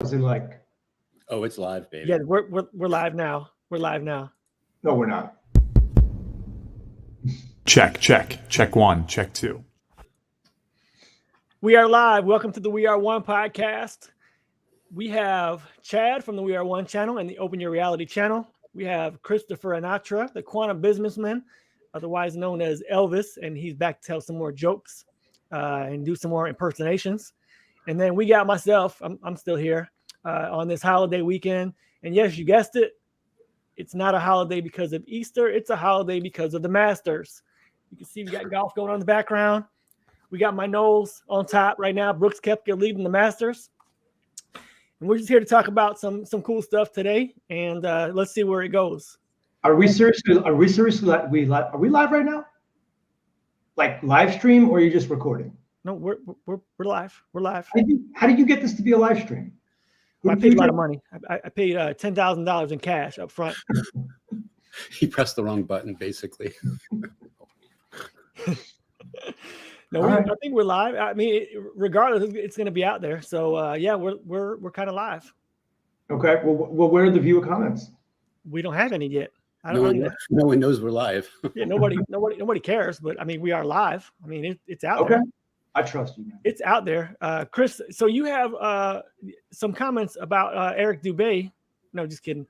What's it like? Oh, it's live, baby. Yeah, we're live now. We're live now. No, we're not. Check, check. Check one, check two. We are live. Welcome to the We Are One podcast. We have Chad from the We Are One channel and the Open Your Reality channel. We have Christopher Anatra, the quantum businessman, otherwise known as Elvis, and he's back to tell some more jokes and do some more impersonations. And then we got myself. I'm still here on this holiday weekend. And yes, you guessed it. It's not a holiday because of Easter. It's a holiday because of the Masters. You can see we got golf going on in the background. We got my Knowles on top right now. Brooks Koepka leading the Masters. And we're just here to talk about some cool stuff today. And let's see where it goes. Are we seriously are we live right now? Like live stream, or are you just recording? No, we're live. We're live. How did you get this to be a live stream? I paid a lot of money. I paid $10,000 in cash up front. He pressed the wrong button, basically. No, right. I think we're live. I mean, regardless, it's going to be out there. So yeah, we're kind of live. Okay. Well, where are the viewer comments? We don't have any yet. No one knows we're live. Yeah, nobody cares. But I mean, we are live. I mean, it's out Okay. there. I trust you, man. It's out there. Chris, so you have some comments about Eric Dubé. No, just kidding.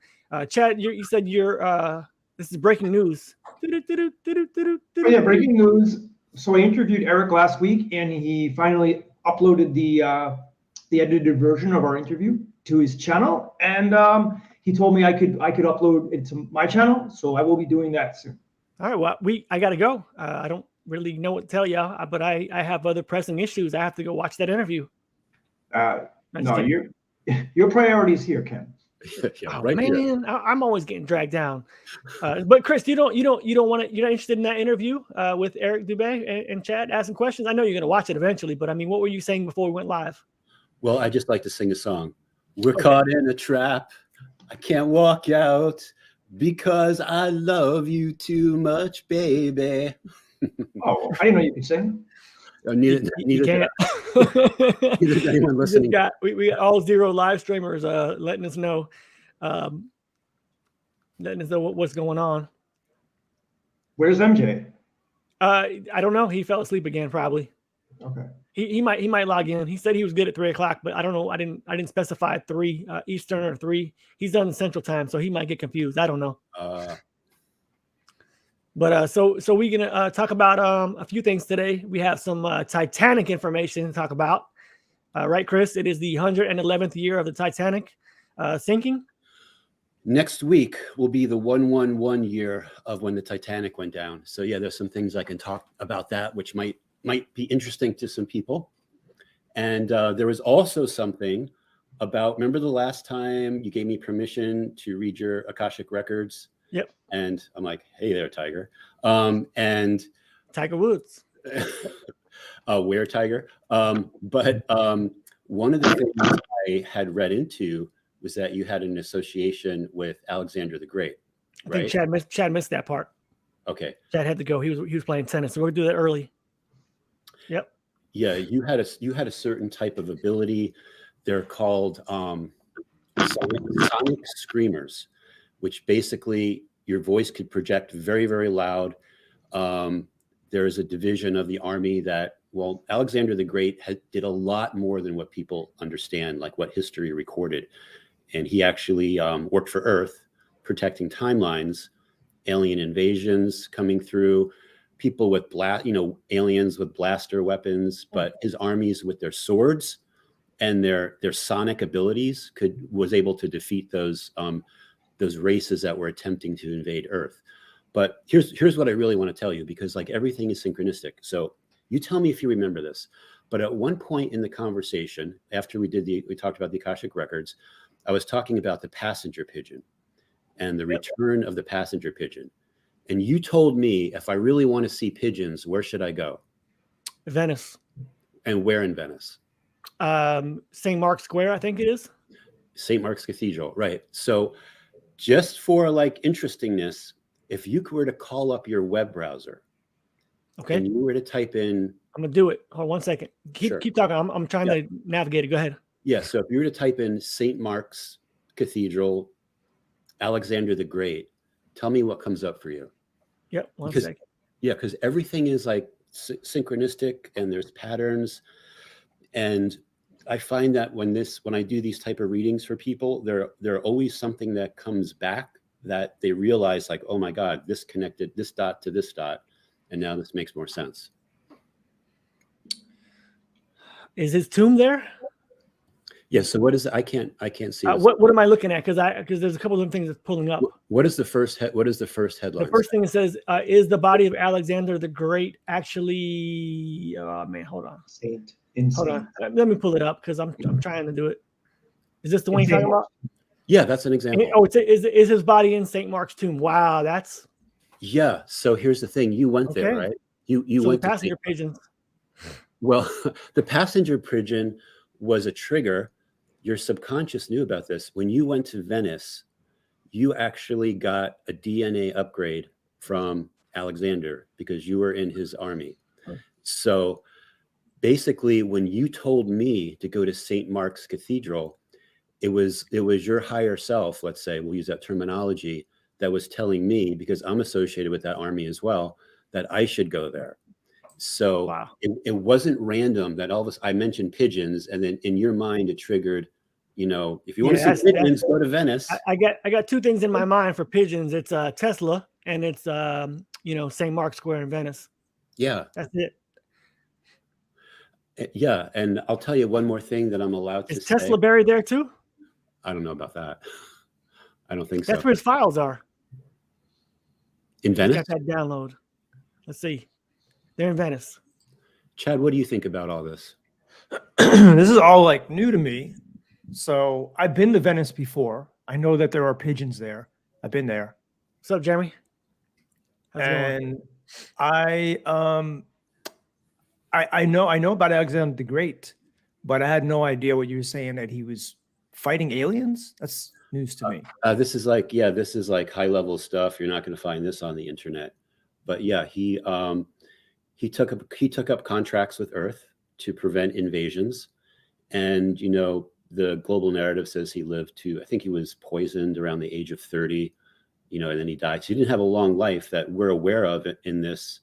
Chad, you said this is breaking news. Oh, yeah, breaking news. So I interviewed Eric last week, and he finally uploaded the edited version of our interview to his channel, and he told me I could upload it to my channel. So I will be doing that soon. All right. Well, I got to go. I don't really know what to tell you, but I have other pressing issues. I have to go watch that interview. No, your priorities here, Ken. Yeah, Oh, right man, here. I'm always getting dragged down. But Chris, you don't want to. You're not interested in that interview with Eric Dubé and Chad asking questions. I know you're going to watch it eventually, but I mean, what were you saying before we went live? Well, I just like to sing a song. We're caught in a trap. I can't walk out because I love you too much, baby. Oh, I didn't know you could sing. Neither can't. did anyone listening. We got all 0 live streamers letting us know what's going on. Where's MJ? I don't know. He fell asleep again, probably. Okay. He might log in. He said he was good at 3:00, but I don't know. I didn't specify 3 Eastern or 3. He's done Central Time, so he might get confused. I don't know. But so we're gonna talk about a few things today. We have some Titanic information to talk about. Right, Chris? It is the 111th year of the Titanic sinking. Next week will be the 111 year of when the Titanic went down. So yeah, there's some things I can talk about that, which might be interesting to some people. And there was also something about, remember the last time you gave me permission to read your Akashic records? Yep. And I'm like, hey there, Tiger. And Tiger Woods. Where Tiger? But one of the things I had read into was that you had an association with Alexander the Great. Right? I think Chad missed that part. Okay. Chad had to go. He was playing tennis, so we're gonna do that early. Yep. Yeah, you had a certain type of ability. They're called sonic screamers, which basically your voice could project very, very loud. There is a division of the army that, well, Alexander the Great did a lot more than what people understand, like what history recorded. And he actually worked for Earth, protecting timelines, alien invasions coming through, people with aliens with blaster weapons, but his armies with their swords and their sonic abilities was able to defeat those races that were attempting to invade Earth. But here's what I really want to tell you, because like everything is synchronistic. So you tell me if you remember this. But at one point in the conversation, after we talked about the Akashic records, I was talking about the passenger pigeon and the return of the passenger pigeon. And you told me, if I really want to see pigeons, where should I go? Venice. And where in Venice? St. Mark's Square, I think it is. St. Mark's Cathedral, right. So just for like interestingness, if you were to call up your web browser, okay, and you were to type in, I'm gonna do it. Hold on 1 second. Keep talking. I'm trying to navigate it. Go ahead. Yeah. So if you were to type in St. Mark's Cathedral, Alexander the Great, tell me what comes up for you. Yep. One Because, second. yeah, because everything is like synchronistic and there's patterns. And I find that when I do these type of readings for people, there always something that comes back that they realize, like, oh my God, this connected this dot to this dot, and now this makes more sense. Is his tomb there? Yeah. So what is it? I can't see. What am I looking at? Because there's a couple of things that's pulling up. What is the first what is the first headline? The first thing it says is the body of Alexander the Great actually? Oh man, hold on. Hold on. Let me pull it up because I'm trying to do it. Is this the one you're talking about? Yeah, that's an example. Is his body in St. Mark's tomb? Wow, that's. Yeah. So here's the thing. You went there, right? You went to passenger pigeons. Well, the passenger pigeon was a trigger. Your subconscious knew about this. When you went to Venice, you actually got a DNA upgrade from Alexander because you were in his army. So basically, when you told me to go to St. Mark's Cathedral, it was your higher self, let's say, we'll use that terminology, that was telling me, because I'm associated with that army as well, that I should go there. So wow. it wasn't random that all of I mentioned pigeons, and then in your mind it triggered, if you want to see pigeons, go to Venice. I got two things in my mind for pigeons. It's Tesla and it's St. Mark's Square in Venice. Yeah, that's it. Yeah, and I'll tell you one more thing that I'm allowed to say. Is Tesla buried there too? I don't know about that. I don't think so. That's where his files are. In Venice? Got that download. Let's see. They're in Venice. Chad, what do you think about all this? This is all like new to me. So I've been to Venice before. I know that there are pigeons there. I've been there. What's up, Jeremy? How's it going? I know about Alexander the Great, but I had no idea what you were saying, that he was fighting aliens. That's news to me. This is like high level stuff. You're not going to find this on the internet. But yeah, he took up contracts with Earth to prevent invasions, and the global narrative says he lived to, I think he was poisoned around the age of 30, and then he died. So he didn't have a long life that we're aware of in this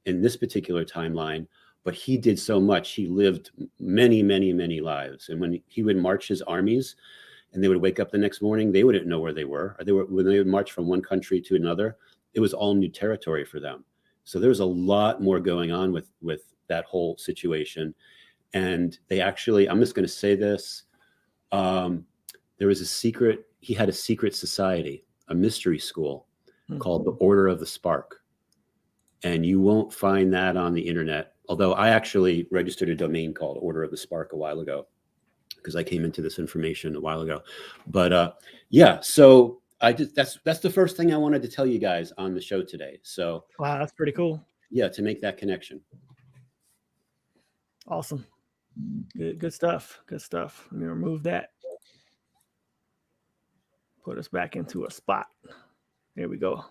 particular timeline. But he did so much. He lived many, many, many lives. And when he would march his armies and they would wake up the next morning, they wouldn't know where they were. When they would march from one country to another, it was all new territory for them. So there's a lot more going on with that whole situation. And they actually, I'm just going to say this, there was he had a secret society, a mystery school called the Order of the Spark. And you won't find that on the internet. Although I actually registered a domain called Order of the Spark a while ago, because I came into this information a while ago. But yeah, so that's the first thing I wanted to tell you guys on the show today. So wow, that's pretty cool. Yeah, to make that connection. Awesome. Good stuff. Good stuff. Let me remove that. Put us back into a spot. There we go.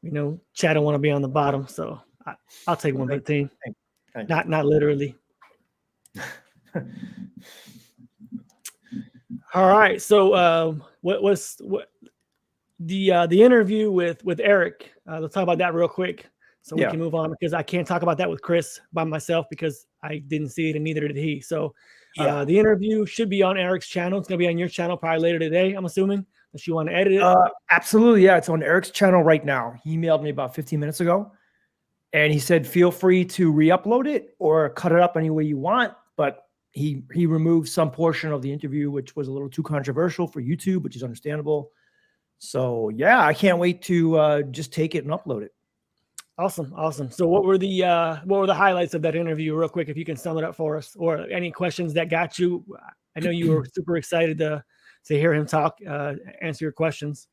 We know Chad don't want to be on the bottom, so I'll take one for the team. Not literally. All right. So what the interview with Eric? Let's talk about that real quick, so we can move on, because I can't talk about that with Chris by myself because I didn't see it and neither did he. So the interview should be on Eric's channel. It's gonna be on your channel probably later today, I'm assuming. Unless you want to edit it. Absolutely, yeah. It's on Eric's channel right now. He emailed me about 15 minutes ago, and he said, feel free to re-upload it or cut it up any way you want. But he removed some portion of the interview, which was a little too controversial for YouTube, which is understandable. So yeah, I can't wait to just take it and upload it. Awesome. So what were the highlights of that interview, real quick, if you can sum it up for us, or any questions that got you? I know you were super excited to hear him talk, answer your questions.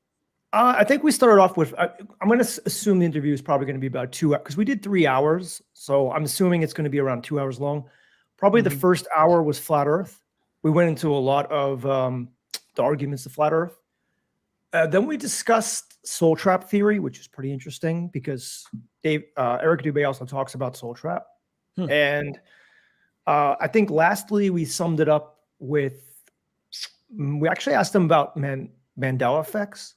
I think we started off with, I'm going to assume the interview is probably going to be about 2 hours, because we did 3 hours. So I'm assuming it's going to be around 2 hours long. Probably the first hour was flat Earth. We went into a lot of the arguments of flat Earth. Then we discussed soul trap theory, which is pretty interesting because Eric Dubé also talks about soul trap. And I think lastly we summed it up with we actually asked him about Mandela effects,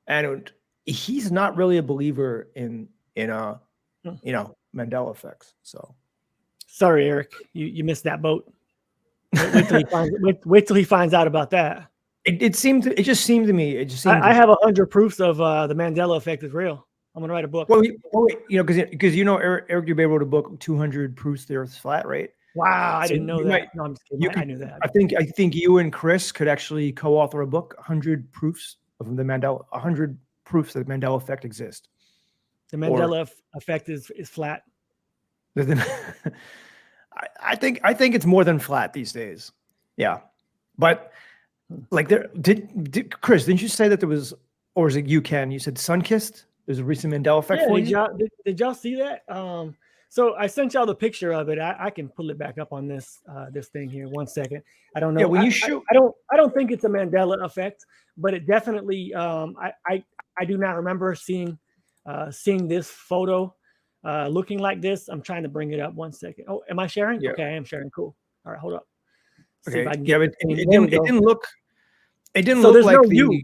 and he's not really a believer in Mandela effects. So Sorry, Eric, you missed that boat. Wait till he finds out about that. It just seemed to me. I have 100 proofs of the Mandela effect is real. I'm gonna write a book. Well, because Eric Dubé wrote a book, 200 Proofs the Earth's Flat, right? Wow, I So didn't know you that. might- No, I'm just kidding. I knew that. I think you and Chris could actually co-author a book, 100 proofs of the Mandela, 100 proofs that the Mandela effect exists. The Mandela effect is flat. I think it's more than flat these days. Yeah, but like Chris, didn't you say that there was, or is it you, Ken? You said sun-kissed. There's a recent Mandela effect for you. Did y'all see that? So I sent y'all the picture of it. I can pull it back up on this thing here. 1 second. I don't know. Yeah, when you shoot, I don't think it's a Mandela effect, but it definitely. I do not remember seeing this photo looking like this. I'm trying to bring it up. 1 second. Oh, am I sharing? Yeah. Okay, I am sharing. Cool. All right, hold up. Okay. Yeah, but it didn't look. It didn't so look there's like no the. U.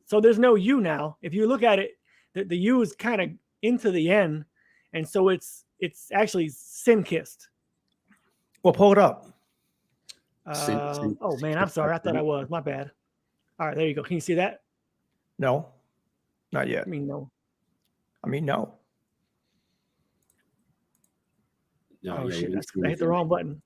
So there's no U now. If you look at it, the U is kind of into the N, and so it's actually sin-kissed. Well, pull it up. Oh man, I'm sorry. I thought I was. My bad. All right, there you go. Can you see that? No, not yet. I mean, no. No. No, Oh yeah, shit! you I hit the wrong button.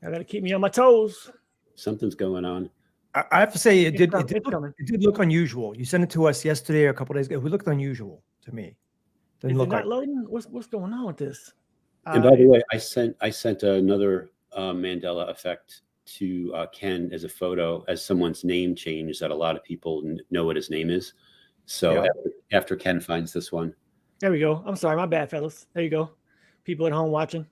I gotta keep me on my toes. something's going on. I have to say, it did coming. look unusual. You sent it to us yesterday or a couple days ago. It looked unusual to me. Is it not loading? What's going on with this? And by the way, I sent another Mandela effect to Ken as a photo, as someone's name changed, that a lot of people know what his name is. So Yeah. after Ken finds this one. There we go. I'm sorry, my bad, fellas. There you go. People at home watching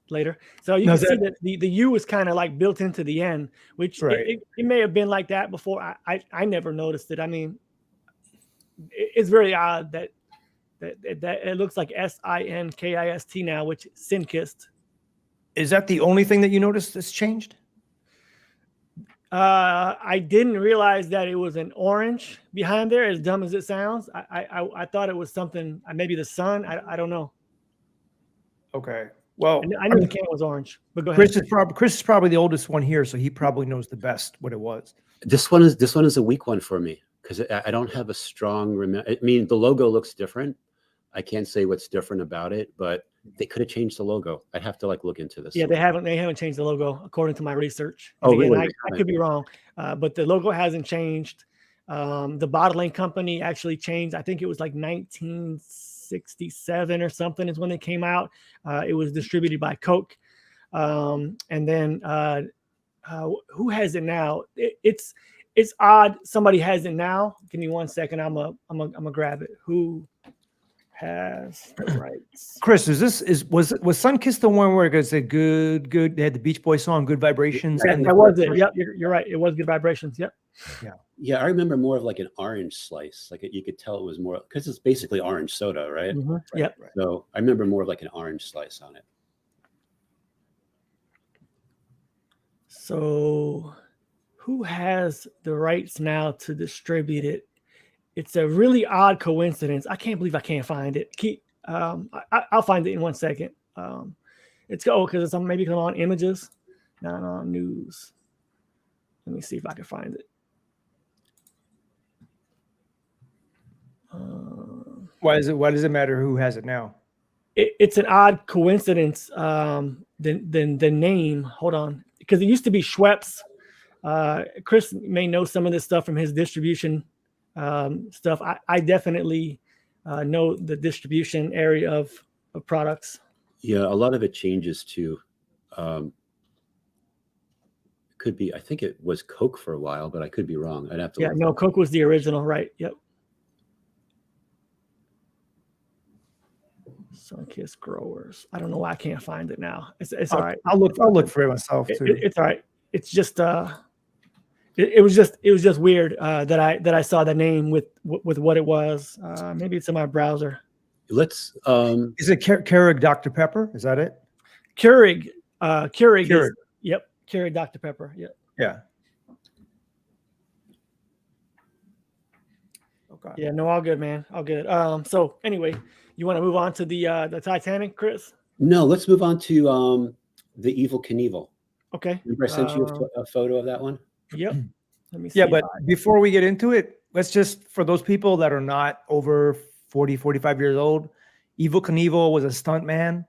later. So you can see that the U is kind of like built into the N, which it may have been like that before. I never noticed it. I mean, it's very odd that it looks like SINKIST now, which is sin-kissed. Is that the only thing that you noticed that's changed? I didn't realize that it was an orange behind there, as dumb as it sounds. I thought it was something, maybe the sun. I don't know. Okay. Well, I knew the can was orange, but go ahead. Chris is probably the oldest one here, so he probably knows the best what it was. This one is a weak one for me because I don't have a strong I mean, the logo looks different. I can't say what's different about it, but they could have changed the logo. I'd have to look into this. Yeah, they haven't changed the logo according to my research. Oh, again, really? I could be wrong, but the logo hasn't changed. The bottling company actually changed. I think it was like 1967 or something is when they came out. It was distributed by Coke, and then who has it now? It's odd. Somebody has it now. Give me 1 second. I'm gonna grab it. Who has the rights? Chris, was Sunkissed the one where it said good? They had the Beach Boys song, Good Vibrations. That was it. Yep, you're right. It was Good Vibrations. Yep. Yeah, I remember more of like an orange slice. Like you could tell it was more because it's basically orange soda, right? Mm-hmm. Yep. Right. So I remember more of like an orange slice on it. So, who has the rights now to distribute it? It's a really odd coincidence. I can't believe I can't find it. I'll find it in 1 second. It's because it's maybe come on images, not on news. Let me see if I can find it. Why does it matter who has it now? It's an odd coincidence. The name. Hold on, because it used to be Schweppes. Chris may know some of this stuff from his distribution stuff. I definitely know the distribution area of products. Yeah, a lot of it changes too. Could be. I think it was Coke for a while, but I could be wrong. I'd have to. Yeah, no, Coke was the original, right? Yep. Sunkissed Growers. I don't know why I can't find it now. It's all right. I'll look for it myself too. It's all right. It's just it was just weird that I saw the name with what it was. Maybe it's in my browser. Let's. Is it Keurig Dr. Pepper? Is that it? Keurig. Keurig. Keurig. Yep. Keurig Dr. Pepper. Yep. Yeah. Okay. Yeah. No, all good, man. All good. So anyway, you want to move on to the Titanic, Chris? No, let's move on to the Evil Knievel. Okay. Remember I sent you a photo of that one? Yep. Let me see. Yeah, but before we get into it, let's just, for those people that are not over 40, 45 years old, Evil Knievel was a stunt man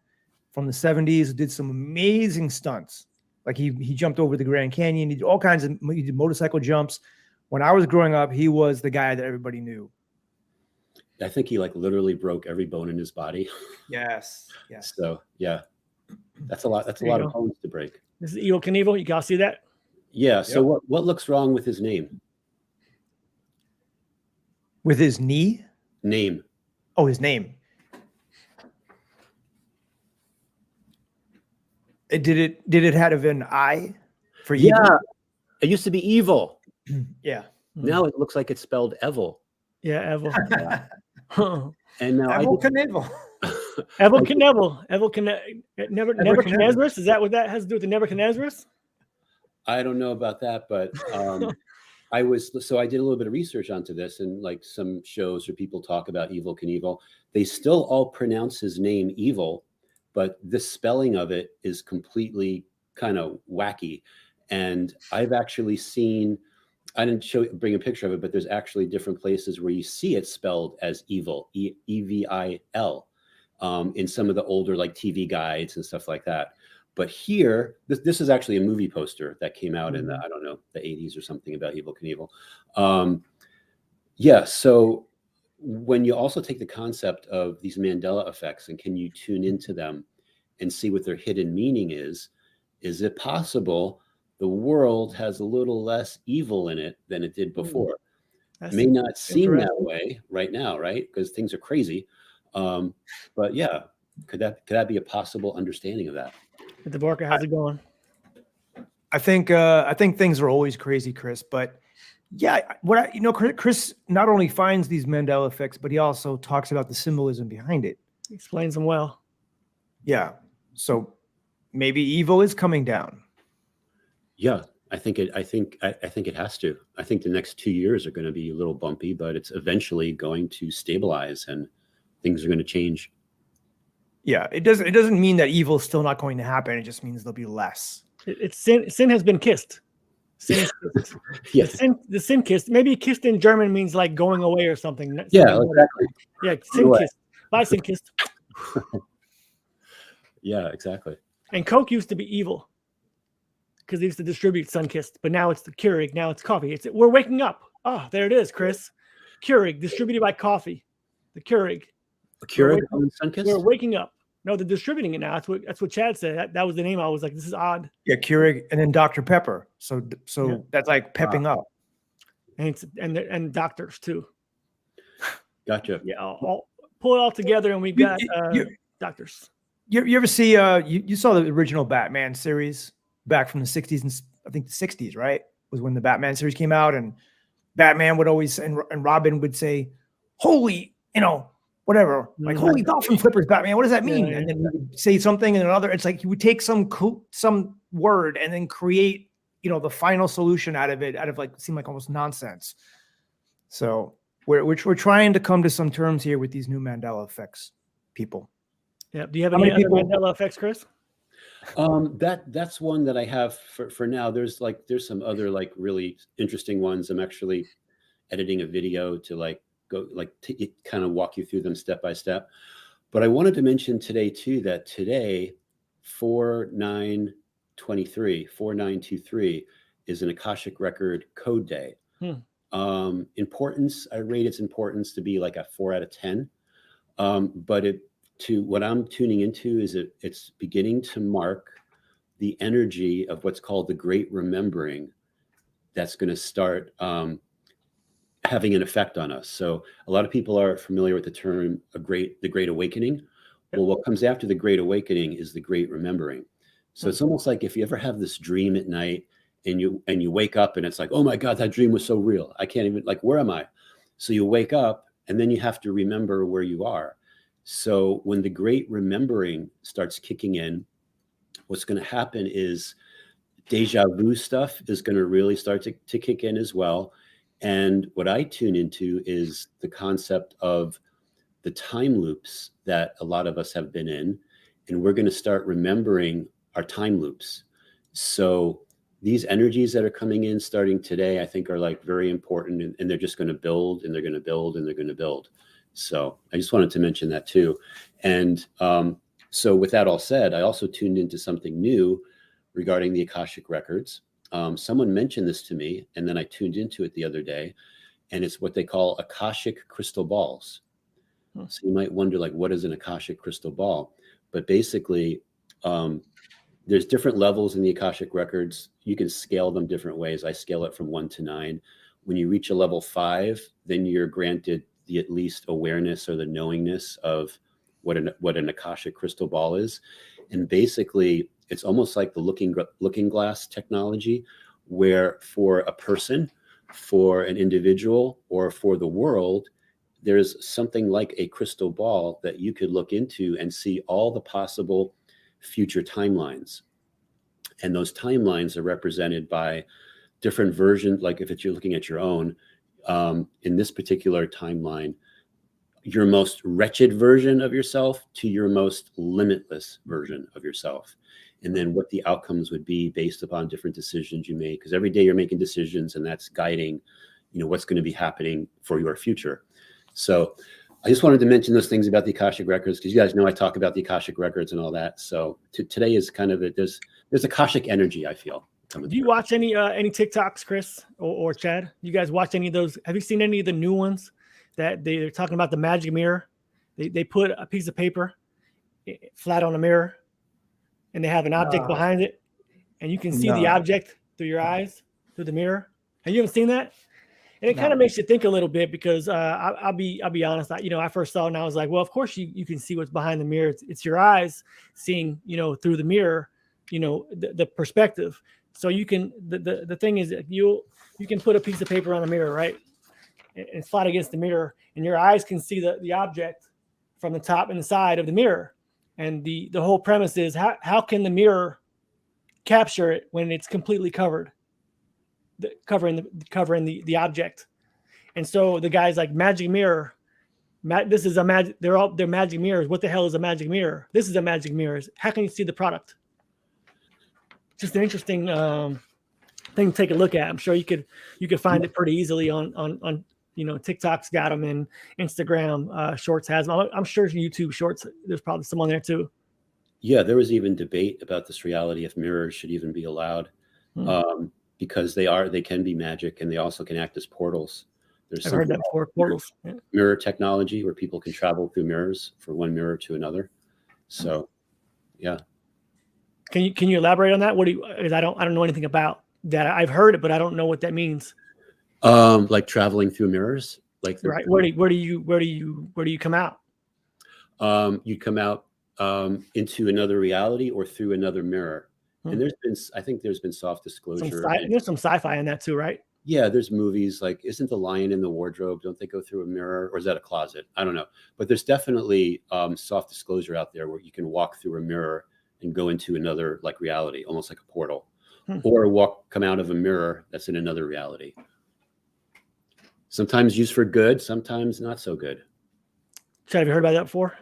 from the 70s, did some amazing stunts. Like he jumped over the Grand Canyon, he did all kinds of, he did motorcycle jumps. When I was growing up, he was the guy that everybody knew. I think he like literally broke every bone in his body. Yes. Yes. So yeah, that's a lot. That's a There you lot of go. bones to break. This is Evil Knievel. You guys see that? Yeah. So what looks wrong with his name? With his knee? Name. Oh, his name. Did it have an I for evil? Yeah. It used to be evil. Yeah. Now it looks like it's spelled evil. Yeah, Evil. And now I Evil did, Knievel. Evil Knievel. Nebuchadnezzar. Nebuchadnezzar. Is that what that has to do with the Nebuchadnezzar? I don't know about that, but I did a little bit of research onto this, and like some shows or people talk about Evil Knievel, they still all pronounce his name evil, but the spelling of it is completely kind of wacky. And I've actually seen, I didn't bring a picture of it, but there's actually different places where you see it spelled as evil, EVIL, in some of the older like TV guides and stuff like that. But here, this is actually a movie poster that came out in the, I don't know, the 80s or something about Evil Knievel. Yeah, so when you also take the concept of these Mandela effects and can you tune into them and see what their hidden meaning is it possible the world has a little less evil in it than it did before? That's May not seem that way right now, right? Because things are crazy. But yeah, could that be a possible understanding of that? Deborah, how's it going? I think things are always crazy, Chris. But yeah, Chris not only finds these Mandela effects, but he also talks about the symbolism behind it. He explains them well. Yeah. So maybe evil is coming down. Yeah, I think it has to. I think the next 2 years are going to be a little bumpy, but it's eventually going to stabilize and things are going to change. Yeah, it doesn't mean that evil is still not going to happen. It just means there'll be less. It's sin has been kissed. Sin is kissed. Yes. The sin kissed. Maybe kissed in German means like going away or something. Yeah, exactly. Yeah, sin kissed. Bye, sin kissed. Yeah, exactly. And Coke used to be evil because they used to distribute Sunkist, but now it's the Keurig. Now it's coffee. We're waking up. Oh, there it is, Chris. Keurig, distributed by coffee. The Keurig. Keurig on Sunkist? We're waking up. No, they're distributing it now. That's what Chad said. That was the name. I was like, this is odd. Yeah, Keurig and then Dr. Pepper. So Yeah. that's like pepping up. And doctors too. Gotcha. Yeah, I'll pull it all together, and we've got doctors. You ever see you saw the original Batman series back from the 60s, and I think the 60s, right? Was when the Batman series came out, and Batman would always and Robin would say, "Holy, whatever, like holy dolphin flippers, Batman. What does that mean?" And then he would say something and another. It's like he would take some word and then create, the final solution out of like it seemed like almost nonsense. So we're trying to come to some terms here with these new Mandela effects, people. Yeah. Do you have any other Mandela effects, Chris? That's one that I have for now. There's some other like really interesting ones. I'm actually editing a video to kind of walk you through them step by step. But I wanted to mention today too that today 4923 is an Akashic record code day. Importance, I rate its importance to be like a 4 out of 10. But what I'm tuning into is it's beginning to mark the energy of what's called the Great Remembering that's going to start having an effect on us. So a lot of people are familiar with the term the Great Awakening. Well, what comes after the Great Awakening is the Great Remembering. So it's almost like if you ever have this dream at night and you wake up and it's like, oh my God, that dream was so real. I can't even, where am I? So you wake up and then you have to remember where you are. So when the Great Remembering starts kicking in, what's going to happen is deja vu stuff is going to really start to kick in as well. And what I tune into is the concept of the time loops that a lot of us have been in, and we're going to start remembering our time loops. So these energies that are coming in starting today, I think are like very important, and they're just going to build and they're going to build and they're going to build. So I just wanted to mention that too. And so with that all said, I also tuned into something new regarding the Akashic records. Someone mentioned this to me, and then I tuned into it the other day, and it's what they call Akashic crystal balls. So you might wonder, like, what is an Akashic crystal ball? But basically, there's different levels in the Akashic records. You can scale them different ways. I scale it from 1 to 9. When you reach a level 5, then you're granted the at least awareness or the knowingness of what an Akashic crystal ball is. And basically, it's almost like the looking glass technology, where for a person, for an individual, or for the world, there's something like a crystal ball that you could look into and see all the possible future timelines. And those timelines are represented by different versions. Like if you're looking at your own, in this particular timeline, your most wretched version of yourself to your most limitless version of yourself. And then what the outcomes would be based upon different decisions you make. Because every day you're making decisions, and that's guiding, what's going to be happening for your future. So I just wanted to mention those things about the Akashic records, because you guys know I talk about the Akashic records and all that. So today is kind of there's Akashic energy, I feel. Do you watch any TikToks, Chris or Chad? You guys watch any of those? Have you seen any of the new ones that they're talking about, the magic mirror? They put a piece of paper flat on a mirror, and they have an object behind it, and you can see the object through your eyes, through the mirror. Have you ever seen that? And it kind of makes you think a little bit, because I'll be honest. I first saw it and I was like, well, of course you can see what's behind the mirror. It's your eyes seeing, through the mirror, the perspective. So you can, the thing is that you can put a piece of paper on a mirror, right? And flat against the mirror, and your eyes can see the object from the top and the side of the mirror. And the whole premise is how can the mirror capture it when it's completely covered? Covering the object. And so the guy's like, magic mirror, this is a magic, they're magic mirrors. What the hell is a magic mirror? This is a magic mirror. How can you see the product? Just an interesting thing to take a look at. I'm sure you could find it pretty easily on TikTok's got them, and Instagram Shorts has them. I'm sure YouTube Shorts, there's probably some on there too. Yeah, there was even debate about this reality if mirrors should even be allowed. Because they can be magic, and they also can act as portals. I've heard that before, portals. Yeah. Mirror technology, where people can travel through mirrors from one mirror to another. So, yeah. Can you elaborate on that? Because I don't know anything about that. I've heard it, but I don't know what that means. Like traveling through mirrors, like right. Where do you come out? You come out into another reality or through another mirror. And I think there's been soft disclosure. There's some sci-fi in that too, right? Yeah, there's movies like, isn't The Lion in the Wardrobe? Don't they go through a mirror, or is that a closet? I don't know. But there's definitely soft disclosure out there where you can walk through a mirror and go into another like reality, almost like a portal, or come out of a mirror that's in another reality. Sometimes used for good, sometimes not so good. Chad, have you heard about that before?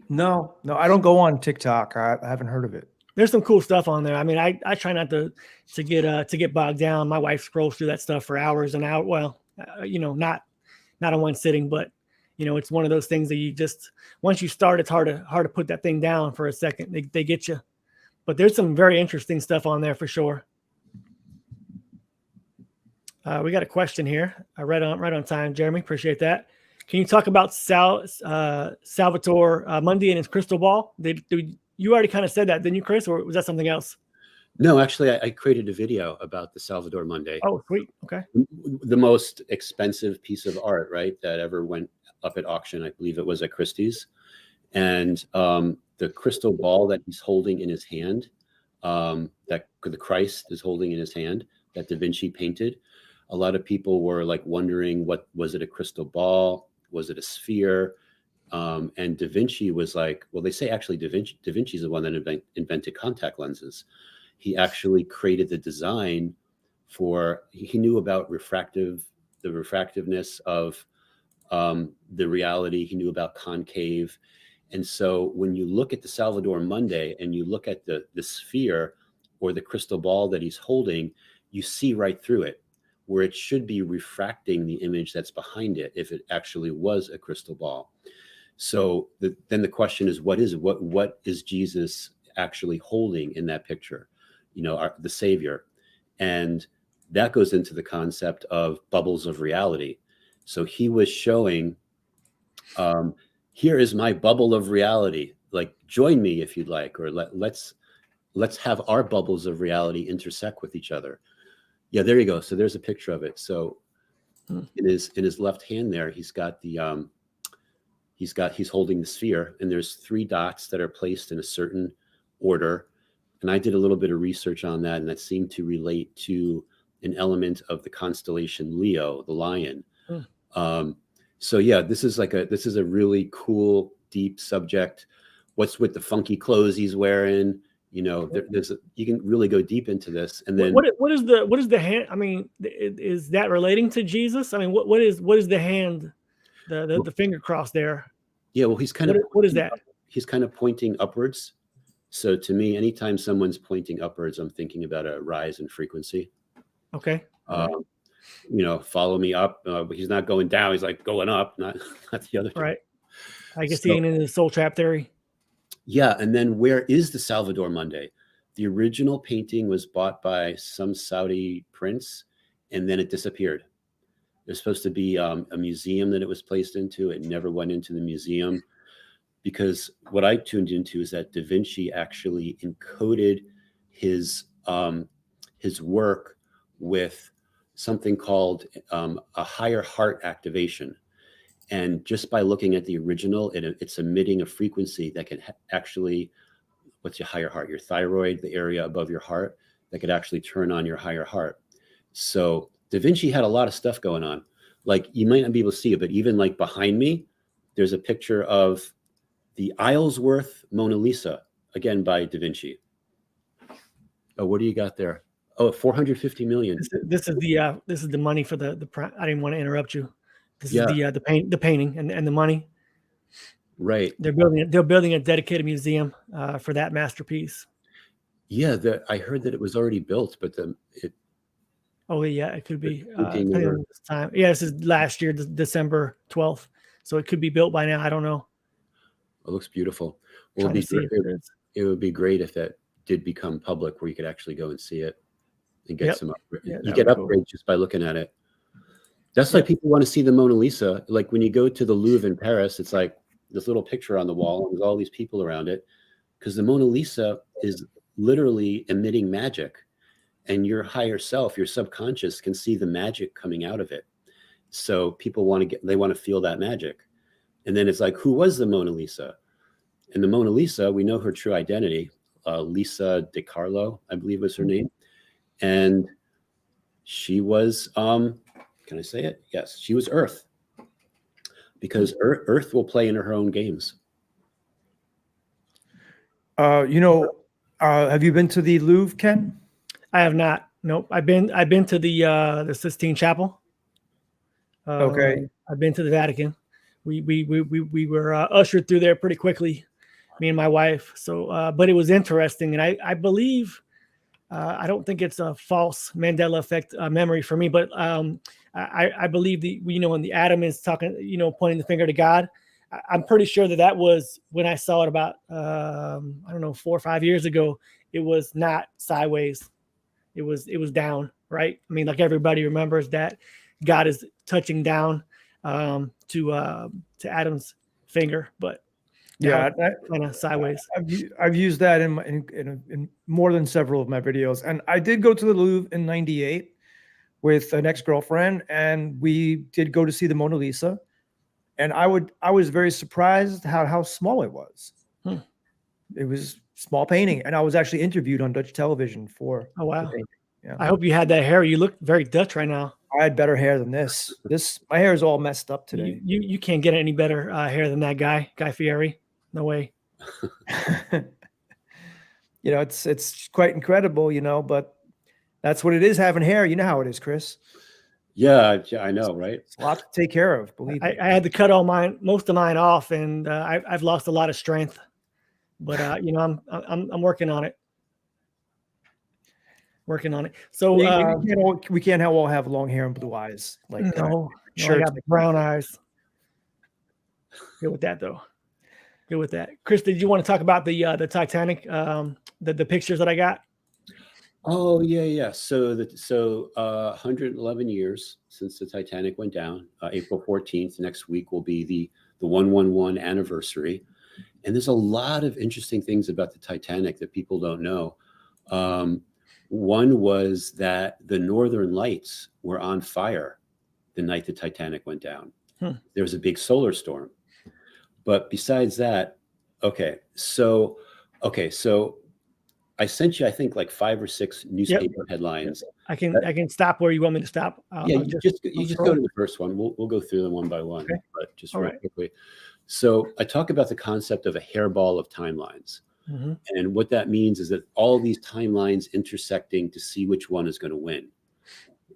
No, I don't go on TikTok. I haven't heard of it. There's some cool stuff on there. I mean, I try not to get bogged down. My wife scrolls through that stuff for hours and hours. Well, not in one sitting, but it's one of those things that you just, once you start, it's hard to put that thing down for a second. They get you. But there's some very interesting stuff on there for sure. We got a question here. Right on time, Jeremy. Appreciate that. Can you talk about Salvatore Mundi and his crystal ball? You already kind of said that, didn't you, Chris? Or was that something else? No, actually, I created a video about the Salvador Mundi. Oh, sweet. Okay. The most expensive piece of art, right, that ever went up at auction. I believe it was at Christie's. And the crystal ball that he's holding in his hand, that the Christ is holding in his hand, that Da Vinci painted. A lot of people were like wondering, what was it, a crystal ball? Was it a sphere? And Da Vinci was like, well, they say actually Da Vinci is the one that invented contact lenses. He actually created the design for, he knew about the refractiveness of the reality. He knew about concave. And so when you look at the Salvador Monday and you look at the sphere or the crystal ball that he's holding, you see right through it, where it should be refracting the image that's behind it if it actually was a crystal ball. So then the question is, what is Jesus actually holding in that picture? You know, the Savior. And that goes into the concept of bubbles of reality. So he was showing, here is my bubble of reality. Like, join me if you'd like, or let's have our bubbles of reality intersect with each other. Yeah, there you go. So there's a picture of it. So in his left hand there, he's got the he's holding the sphere, and there's 3 dots that are placed in a certain order. And I did a little bit of research on that, and that seemed to relate to an element of the constellation Leo, the lion. So yeah, this is a really cool, deep subject. What's with the funky clothes he's wearing? You know, you can really go deep into this. And then what is the hand? I mean, is that relating to Jesus? I mean, what is the hand, the finger cross there? Yeah, well, he's kind of, what is that? He's kind of pointing upwards. So to me, anytime someone's pointing upwards, I'm thinking about a rise in frequency. Okay. You know, follow me up. But he's not going down. He's like going up, not the other. Right. I guess he ain't in the soul trap theory. Yeah. And then where is the Salvador Monday? The original painting was bought by some Saudi prince, and then it disappeared. There's supposed to be a museum that it was placed into. It never went into the museum, because what I tuned into is that Da Vinci actually encoded his work with something called a higher heart activation. And just by looking at the original, it's emitting a frequency that can actually, what's your higher heart? Your thyroid, the area above your heart, that could actually turn on your higher heart. So Da Vinci had a lot of stuff going on. Like, you might not be able to see it, but even like behind me, there's a picture of the Isleworth Mona Lisa, again by Da Vinci. Oh, what do you got there? Oh, 450 million. This is the money for the. I didn't want to interrupt you. This is the painting and the money. Right. They're building a dedicated museum for that masterpiece. Yeah, I heard that it was already built, but Oh yeah, it could be. This time. Yeah, this is last year, December 12th. So it could be built by now. I don't know. It looks beautiful. Well, it would be great if that did become public, where you could actually go and see it and get some upgrades. Yeah, you get upgrades just by looking at it. That's like people want to see the Mona Lisa. Like when you go to the Louvre in Paris, it's like this little picture on the wall, and there's all these people around it, because the Mona Lisa is literally emitting magic, and your higher self, your subconscious, can see the magic coming out of it. So people want to feel that magic. And then it's like, who was the Mona Lisa? And the Mona Lisa, we know her true identity. Lisa DiCarlo, I believe was her name. And she was, can I say it? Yes, she was Earth. Because Earth will play in her own games. Have you been to the Louvre, Ken? I have not. Nope. I've been to the Sistine Chapel. Okay. I've been to the Vatican. We were ushered through there pretty quickly, me and my wife. So, but it was interesting, and I believe, I don't think it's a false Mandela effect memory for me, but I believe when the Adam is talking, pointing the finger to God, I'm pretty sure that was when I saw it about 4 or 5 years ago. It was not sideways. It was down, right? I mean, like everybody remembers that God is touching down to Adam's finger, but yeah, kind of sideways. I've used that in more than several of my videos, and I did go to the Louvre in '98 with an ex-girlfriend, and we did go to see the Mona Lisa, and I was very surprised how small it was. It was small painting, and I was actually interviewed on Dutch television for. Oh wow! The painting. Yeah. I hope you had that hair. You look very Dutch right now. I had better hair than this. My hair is all messed up today. You can't get any better hair than that Guy Fieri. No way. It's quite incredible, but that's what it is having hair. You know how it is, Chris. Yeah, I know, right? It's a lot to take care of. Believe me. I had to cut most of mine off, and I've lost a lot of strength. But I'm working on it. Working on it. So we can't all have long hair and blue eyes. Like no, I got brown eyes. Good with that though. Good with that. Chris, did you want to talk about the Titanic? The pictures that I got. Oh yeah. So 111 years since the Titanic went down. April 14th next week will be the 111 anniversary, and there's a lot of interesting things about the Titanic that people don't know. One was that the Northern Lights were on fire the night the Titanic went down. There was a big solar storm. But besides that, so I sent you, I think, like 5 or 6 newspaper headlines. I can stop where you want me to stop. You just go to the first one. We'll go through them one by one, but just real quickly. So I talk about the concept of a hairball of timelines. Mm-hmm. And what that means is that all these timelines intersecting to see which one is going to win.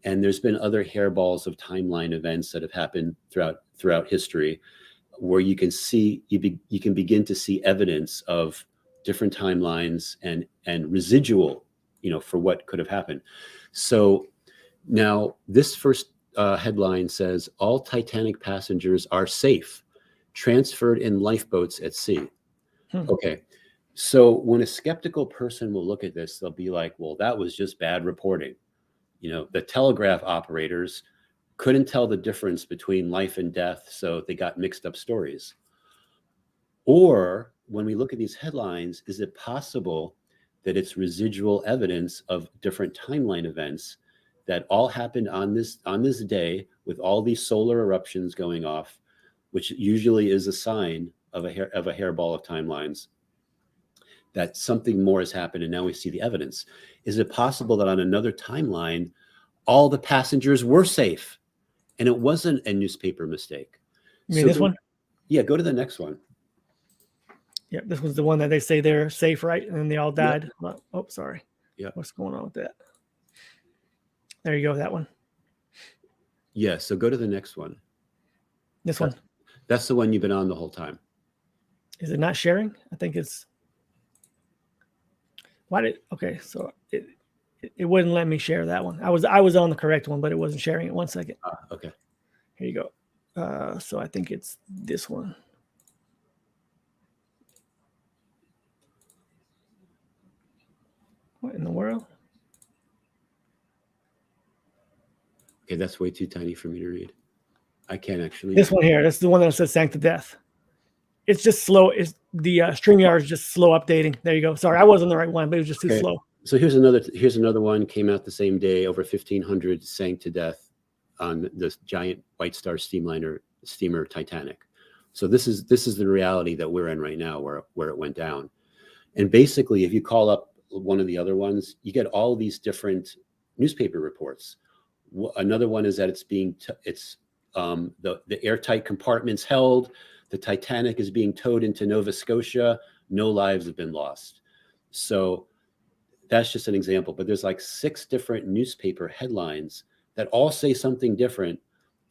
And there's been other hairballs of timeline events that have happened throughout history, where you can see you can begin to see evidence of different timelines and residual, for what could have happened. So now this first headline says all Titanic passengers are safe, transferred in lifeboats at sea. Okay. So when a skeptical person will look at this, they'll be like, well, that was just bad reporting. The telegraph operators couldn't tell the difference between life and death, so they got mixed up stories. Or when we look at these headlines, is it possible that it's residual evidence of different timeline events that all happened on this day with all these solar eruptions going off, which usually is a sign of a hairball of timelines, that something more has happened, and now we see the evidence? Is it possible that on another timeline, all the passengers were safe and it wasn't a newspaper mistake? You mean this one? Yeah, go to the next one. Yeah, this was the one that they say they're safe, right? And then they all died. Yep. Oh, sorry. Yeah. What's going on with that? There you go, that one. Yeah, so go to the next one. This one. That's the one you've been on the whole time. Is it not sharing? I think it's... Okay, so it wouldn't let me share that one. I was on the correct one, but it wasn't sharing it. 1 second. Okay. Here you go. So I think it's this one. What in the world? Okay, that's way too tiny for me to read. I can't actually. This one here. That's the one that says "sank to death." It's just slow. It's the StreamYard is just slow updating. There you go. Sorry, I wasn't the right one, but it was just too slow. So here's another one. Came out the same day. Over 1,500 sank to death on this giant White Star steamer Titanic. So this is the reality that we're in right now, where it went down. And basically, if you call up one of the other ones, you get all these different newspaper reports. Another one is that the airtight compartments held. The Titanic is being towed into Nova Scotia. No lives have been lost. So that's just an example. But there's like 6 different newspaper headlines that all say something different,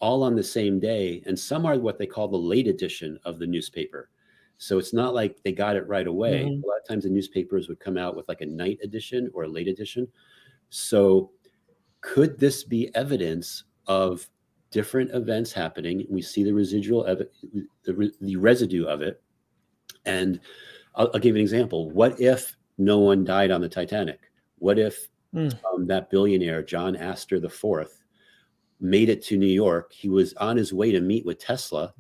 all on the same day. And some are what they call the late edition of the newspaper. So it's not like they got it right away. Mm-hmm. A lot of times the newspapers would come out with like a night edition or a late edition. So could this be evidence of different events happening? We see the residual the residue of it. And I'll give you an example. What if no one died on the Titanic? What if that billionaire, John Astor IV, made it to New York? He was on his way to meet with Tesla.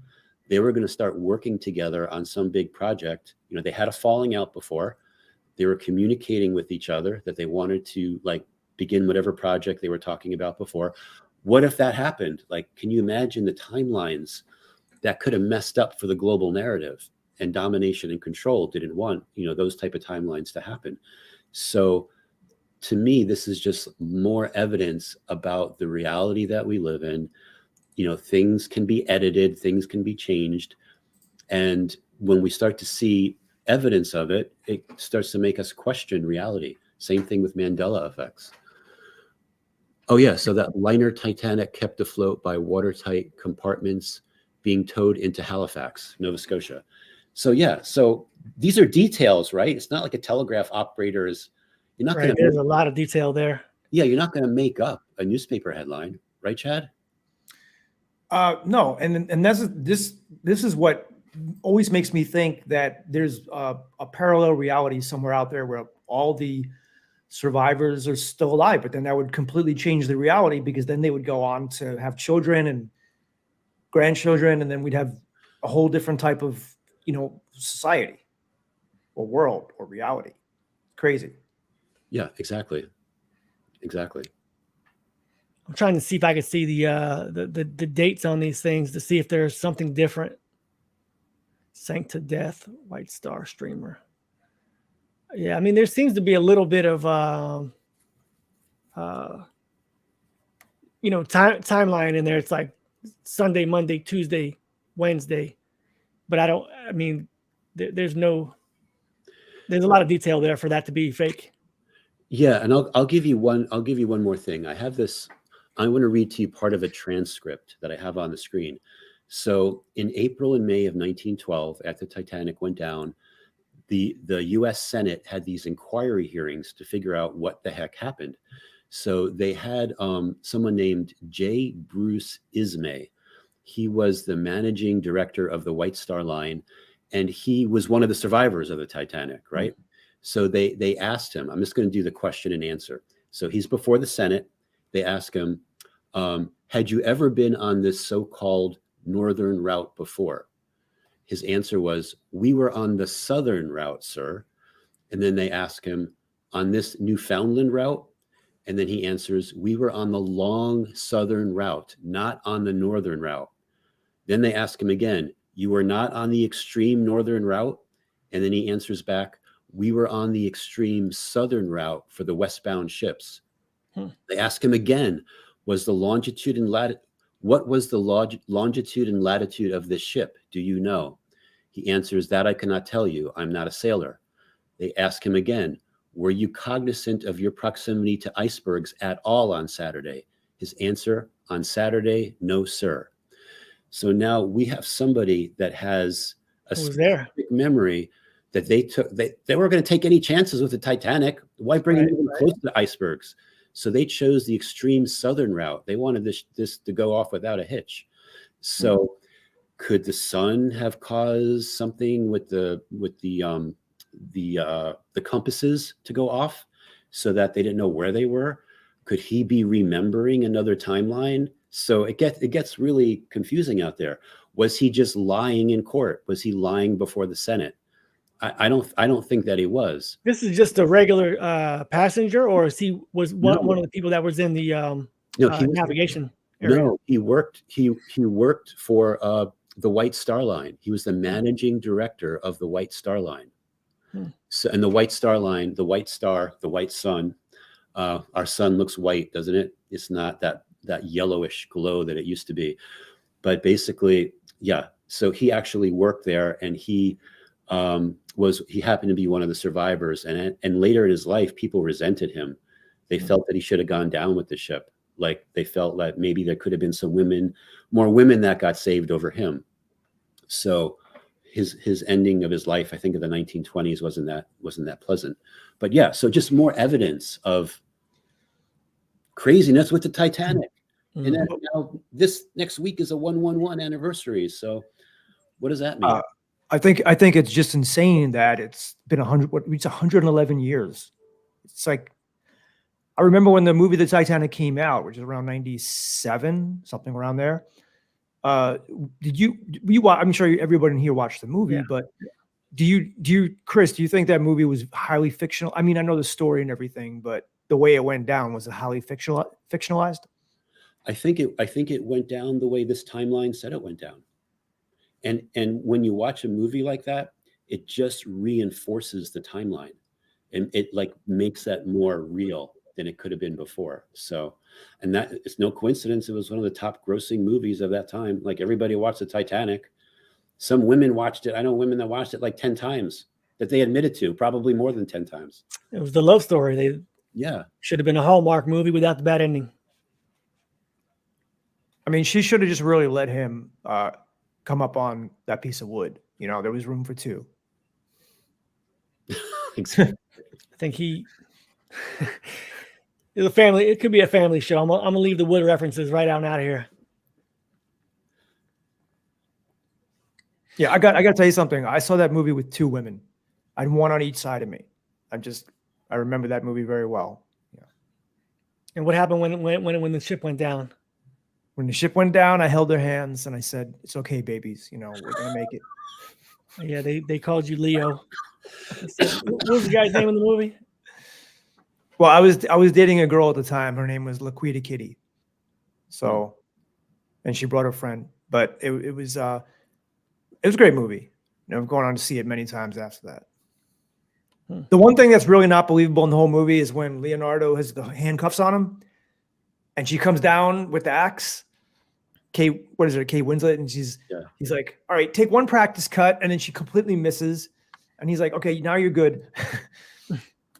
They were going to start working together on some big project. They had a falling out before. They were communicating with each other that they wanted to begin whatever project they were talking about before. What if that happened? Can you imagine the timelines that could have messed up for the global narrative? And domination and control didn't want, those type of timelines to happen. So to me, this is just more evidence about the reality that we live in. You know, things can be edited, things can be changed. And when we start to see evidence of it, it starts to make us question reality. Same thing with Mandela effects. Oh yeah, so that liner Titanic kept afloat by watertight compartments being towed into Halifax, Nova Scotia. So yeah, so these are details, right? It's not like a telegraph operator is, you're not going to, There's a lot of detail there. yeah, you're not going to make up a newspaper headline, right, Chad? No, and this is what always makes me think that there's a parallel reality somewhere out there where all the survivors are still alive, but then that would completely change the reality, because then they would go on to have children and grandchildren, and then we'd have a whole different type of, society or world or reality. Crazy. Yeah, exactly. I'm trying to see if I could see the dates on these things to see if there's something different. Sank to death, White Star streamer. Yeah, I mean, there seems to be a little bit of timeline in there. It's like Sunday, Monday, Tuesday, Wednesday, but there's a lot of detail there for that to be fake. Yeah, and I'll give you one more thing. I have this. I want to read to you part of a transcript that I have on the screen. So in April and May of 1912, after Titanic went down, the U.S. Senate had these inquiry hearings to figure out what the heck happened. So they had someone named J. Bruce Ismay. He was the managing director of the White Star Line, and he was one of the survivors of the Titanic, right? Mm-hmm. So they asked him, I'm just going to do the question and answer. So he's before the Senate. They ask him, had you ever been on this so-called northern route before? His answer was, we were on the southern route, sir. And then they ask him, on this Newfoundland route? And then he answers, we were on the long southern route, not on the northern route. Then they ask him again, you were not on the extreme northern route? And then he answers back, we were on the extreme southern route for the westbound ships. They ask him again, what was the longitude and latitude of this ship? Do you know? He answers, that I cannot tell you. I'm not a sailor. They ask him again, were you cognizant of your proximity to icebergs at all on Saturday? His answer, on Saturday, no, sir. So now we have somebody that has a specific memory that they weren't going to take any chances with the Titanic. Why bring it even close to the icebergs? So they chose the extreme southern route. They wanted this to go off without a hitch. So could the sun have caused something with the compasses to go off so that they didn't know where they were? Could he be remembering another timeline? So it gets really confusing out there. Was he just lying in court? Was he lying before the Senate? I don't think that he was. This is just a regular passenger, or was one of the people that was in the navigation area? No, he worked for the White Star Line. He was the managing director of the White Star Line. So, and the White Star Line, the White Star, the white sun. Our sun looks white, doesn't it? It's not that yellowish glow that it used to be. But basically, yeah. So he actually worked there, and he happened to be one of the survivors. And later in his life, people resented him. They felt that he should have gone down with the ship. Like they felt that maybe there could have been more women that got saved over him. So his ending of his life, I think of the 1920s, wasn't that pleasant. But yeah, so just more evidence of craziness with the Titanic. And then now this next week is a 111 anniversary. So what does that mean? I think it's just insane that it's been 111 years. It's like, I remember when the movie The Titanic came out, which is around 97, something around there. I'm sure everybody in here watched the movie, but Chris, do you think that movie was highly fictional? I mean, I know the story and everything, but the way it went down, was it highly fictionalized? I think it went down the way this timeline said it went down. And when you watch a movie like that, it just reinforces the timeline. and it like makes that more real than it could have been before. So, and that it's no coincidence. It was one of the top grossing movies of that time. Like everybody watched the Titanic. Some women watched it. I know women that watched it like 10 times that they admitted to, probably more than 10 times. It was the love story. They Yeah. should have been a Hallmark movie without the bad ending. I mean, she should have just really let him come up on that piece of wood. You know, there was room for two. I think he it's a family. It could be a family show. I'm gonna leave the wood references right out of here. Yeah, I got to tell you something. I saw that movie with two women. I had one on each side of me. I remember that movie very well. Yeah. And what happened when the ship went down? When the ship went down, I held their hands and I said, "It's okay, babies. You know, we're gonna make it." Yeah, they called you Leo. What was the guy's name in the movie? Well, I was dating a girl at the time. Her name was Laquita Kitty. So, and she brought her friend. But it was a great movie. You know, I've gone on to see it many times after that. The one thing that's really not believable in the whole movie is when Leonardo has the handcuffs on him, and she comes down with the axe. Kate Winslet, and he's like, "All right, take one practice cut," and then she completely misses, and he's like, "Okay, now you're good."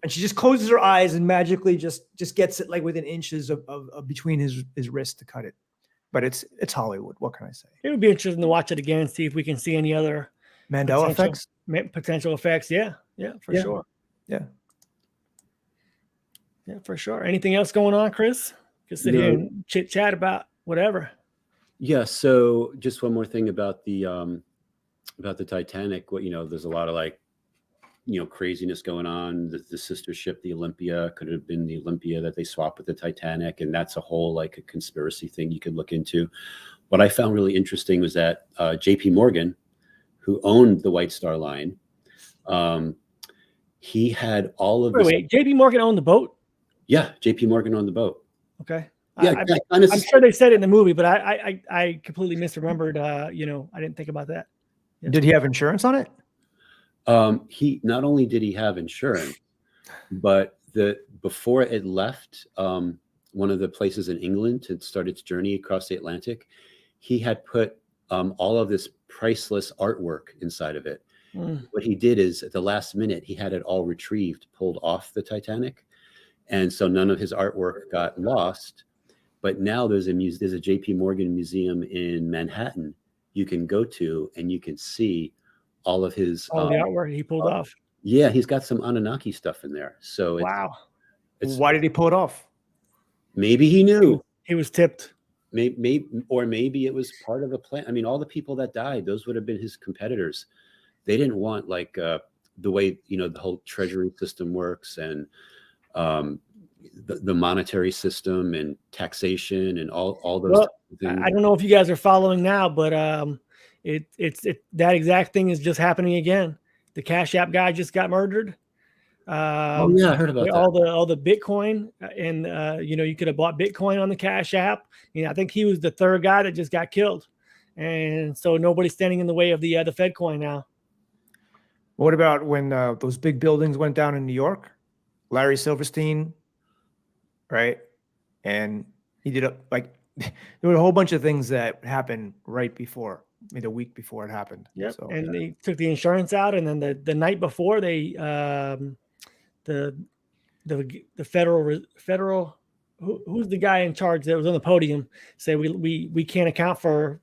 And she just closes her eyes and magically just gets it like within inches of between his wrist to cut it. But it's Hollywood. What can I say? It would be interesting to watch it again, see if we can see any other Mandela effects. Potential effects. Yeah, for sure. Yeah, for sure. Anything else going on, Chris? Just sit here and chit chat about whatever. Yeah. So just one more thing about the Titanic. What, there's a lot of like, craziness going on. The sister ship, the Olympia, could have been the Olympia that they swapped with the Titanic. And that's a whole like a conspiracy thing you could look into. What I found really interesting was that JP Morgan, who owned the White Star Line, he had all of this. Wait, JP Morgan owned the boat? Yeah, JP Morgan owned the boat. Okay. Yeah, I'm sure they said it in the movie, but I completely misremembered. I didn't think about that. Yeah. Did he have insurance on it? He not only did he have insurance, but before it left one of the places in England to start its journey across the Atlantic, he had put all of this priceless artwork inside of it. What he did is at the last minute, he had it all retrieved, pulled off the Titanic. And so none of his artwork got lost. But now there's a JP Morgan museum in Manhattan you can go to, and you can see all of his the artwork he pulled off. Yeah, he's got some Anunnaki stuff in there. So wow. Why did he pull it off? Maybe he knew. He was tipped. Maybe it was part of a plan. I mean, all the people that died, those would have been his competitors. They didn't want like the way the whole treasury system works, and the monetary system and taxation and all those things. I don't know if you guys are following now, but it's that exact thing is just happening again. The Cash App guy just got murdered. I heard about that. All the Bitcoin, and you could have bought Bitcoin on the Cash App. I think he was the third guy that just got killed, and so nobody's standing in the way of the Fed coin now. What about when those big buildings went down in New York? Larry Silverstein, right? And he did there were a whole bunch of things that happened right before, maybe a week before it happened. Yep. So, and they took the insurance out, and then the night before they the federal who's the guy in charge that was on the podium say we can't account for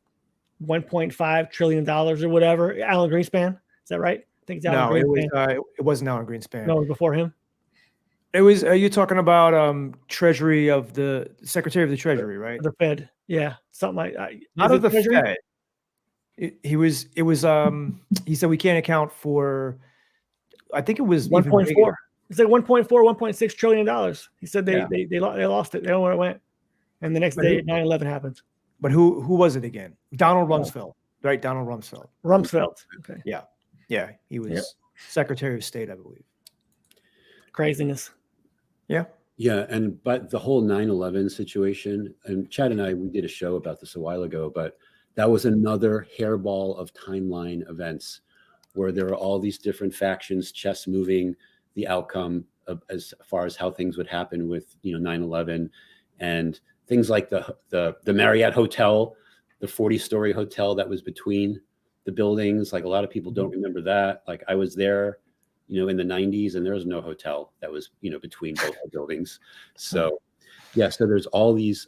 $1.5 trillion or whatever. Alan Greenspan, is that right? I think it's Alan Greenspan. It wasn't Alan Greenspan. No, it was before him. It was. Are you talking about Treasury of the Secretary of the Treasury, right? The Fed, yeah, something like that. Not of the Fed. He was. He said we can't account for. I think it was 1.4. It's like 1.4, 1.6 trillion dollars. He said they lost it. They don't know where it went. And the next day, 9/11 happened. But who was it again? Donald Rumsfeld, right? Donald Rumsfeld. Rumsfeld. Okay. Yeah. He was Secretary of State, I believe. Craziness. Yeah, but the whole 9/11 situation, and Chad and we did a show about this a while ago, but that was another hairball of timeline events where there are all these different factions, chess moving. the outcome of, as far as how things would happen with 9/11 and things like the Marriott Hotel, the 40-story hotel that was between the buildings. Like a lot of people don't remember that. Like I was there, in the 90s, and there was no hotel that was, between both the buildings. So yeah, so there's all these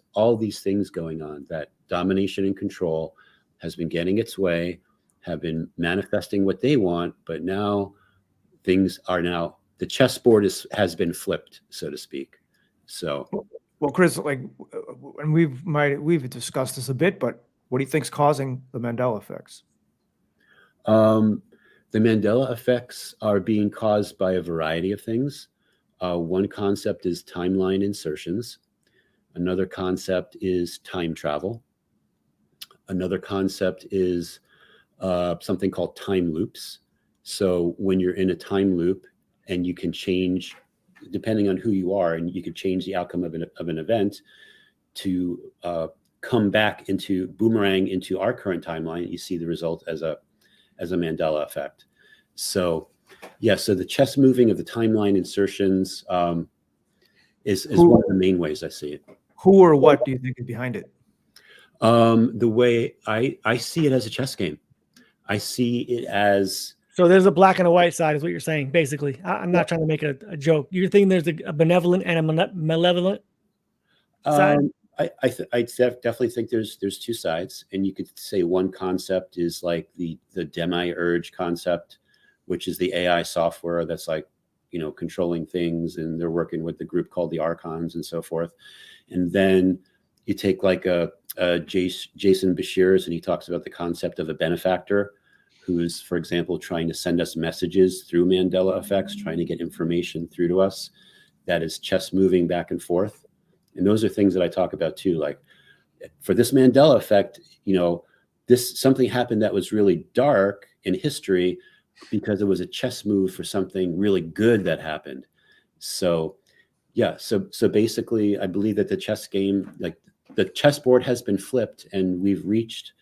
things going on. That domination and control has been getting its way, have been manifesting what they want, but now the chessboard has been flipped, so to speak. So Well, Chris, and we've discussed this a bit, but what do you think's causing the Mandela effects? The Mandela effects are being caused by a variety of things. One concept is timeline insertions. Another concept is time travel. Another concept is something called time loops. So when you're in a time loop and you can change, depending on who you are, and you can change the outcome of an event to come back boomerang into our current timeline, you see the result as a Mandela effect. So yeah, so the chess moving of the timeline insertions is one of the main ways I see it. Who or what do you think is behind it? The way I see it as a chess game. I see it as... So there's a black and a white side is what you're saying, basically. I'm not trying to make a joke. You're thinking there's a benevolent and a malevolent side? I definitely think there's two sides, and you could say one concept is like the demiurge concept, which is the AI software that's like, controlling things, and they're working with the group called the Archons and so forth. And then you take like Jason Bashir's, and he talks about the concept of a benefactor who's, for example, trying to send us messages through Mandela effects, trying to get information through to us that is chess moving back and forth. And those are things that I talk about too. Like for this Mandela effect, something happened that was really dark in history because it was a chess move for something really good that happened. So yeah, so basically I believe that the chess game, like the chessboard has been flipped and we've reached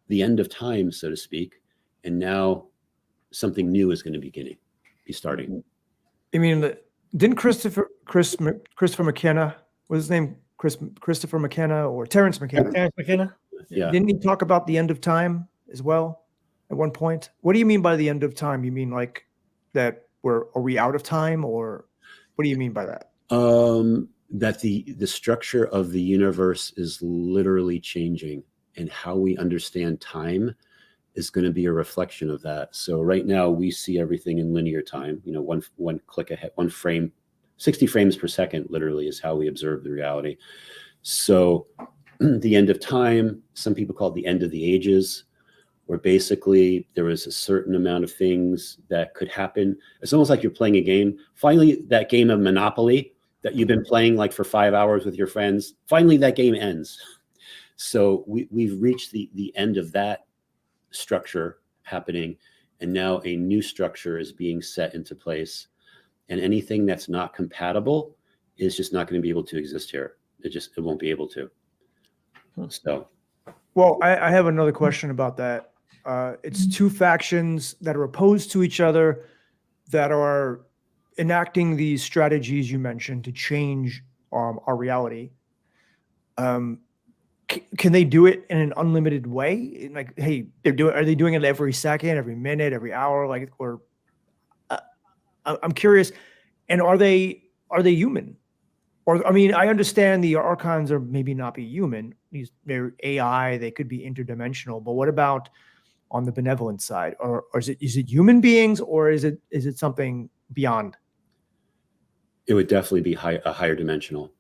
the end of time, so to speak. And now something new is going to be starting. I mean, didn't Christopher McKenna, what's his name? Christopher McKenna or Terrence McKenna? Terrence McKenna? Yeah. Didn't he talk about the end of time as well at one point? What do you mean by the end of time? You mean like that are we out of time, or what do you mean by that? That the structure of the universe is literally changing, and how we understand time is going to be a reflection of that. So right now we see everything in linear time, one click ahead, one frame, 60 frames per second, literally is how we observe the reality. So the end of time, some people call it the end of the ages, where basically there is a certain amount of things that could happen. It's almost like you're playing a game. Finally, that game of Monopoly that you've been playing like for 5 hours with your friends, finally that game ends. So we've reached the end of that structure happening, and now a new structure is being set into place, and anything that's not compatible is just not going to be able to exist here. It won't be able to. So well, I have another question about that. It's two factions that are opposed to each other that are enacting these strategies you mentioned to change our reality. Can they do it in an unlimited way? Like, hey, are they doing it every second, every minute, every hour? Like, or I'm curious. And are they human? Or I mean, I understand the Archons are maybe not be human. They're AI. They could be interdimensional. But what about on the benevolent side? Or is it human beings, or is it something beyond? it would definitely be a higher dimensional.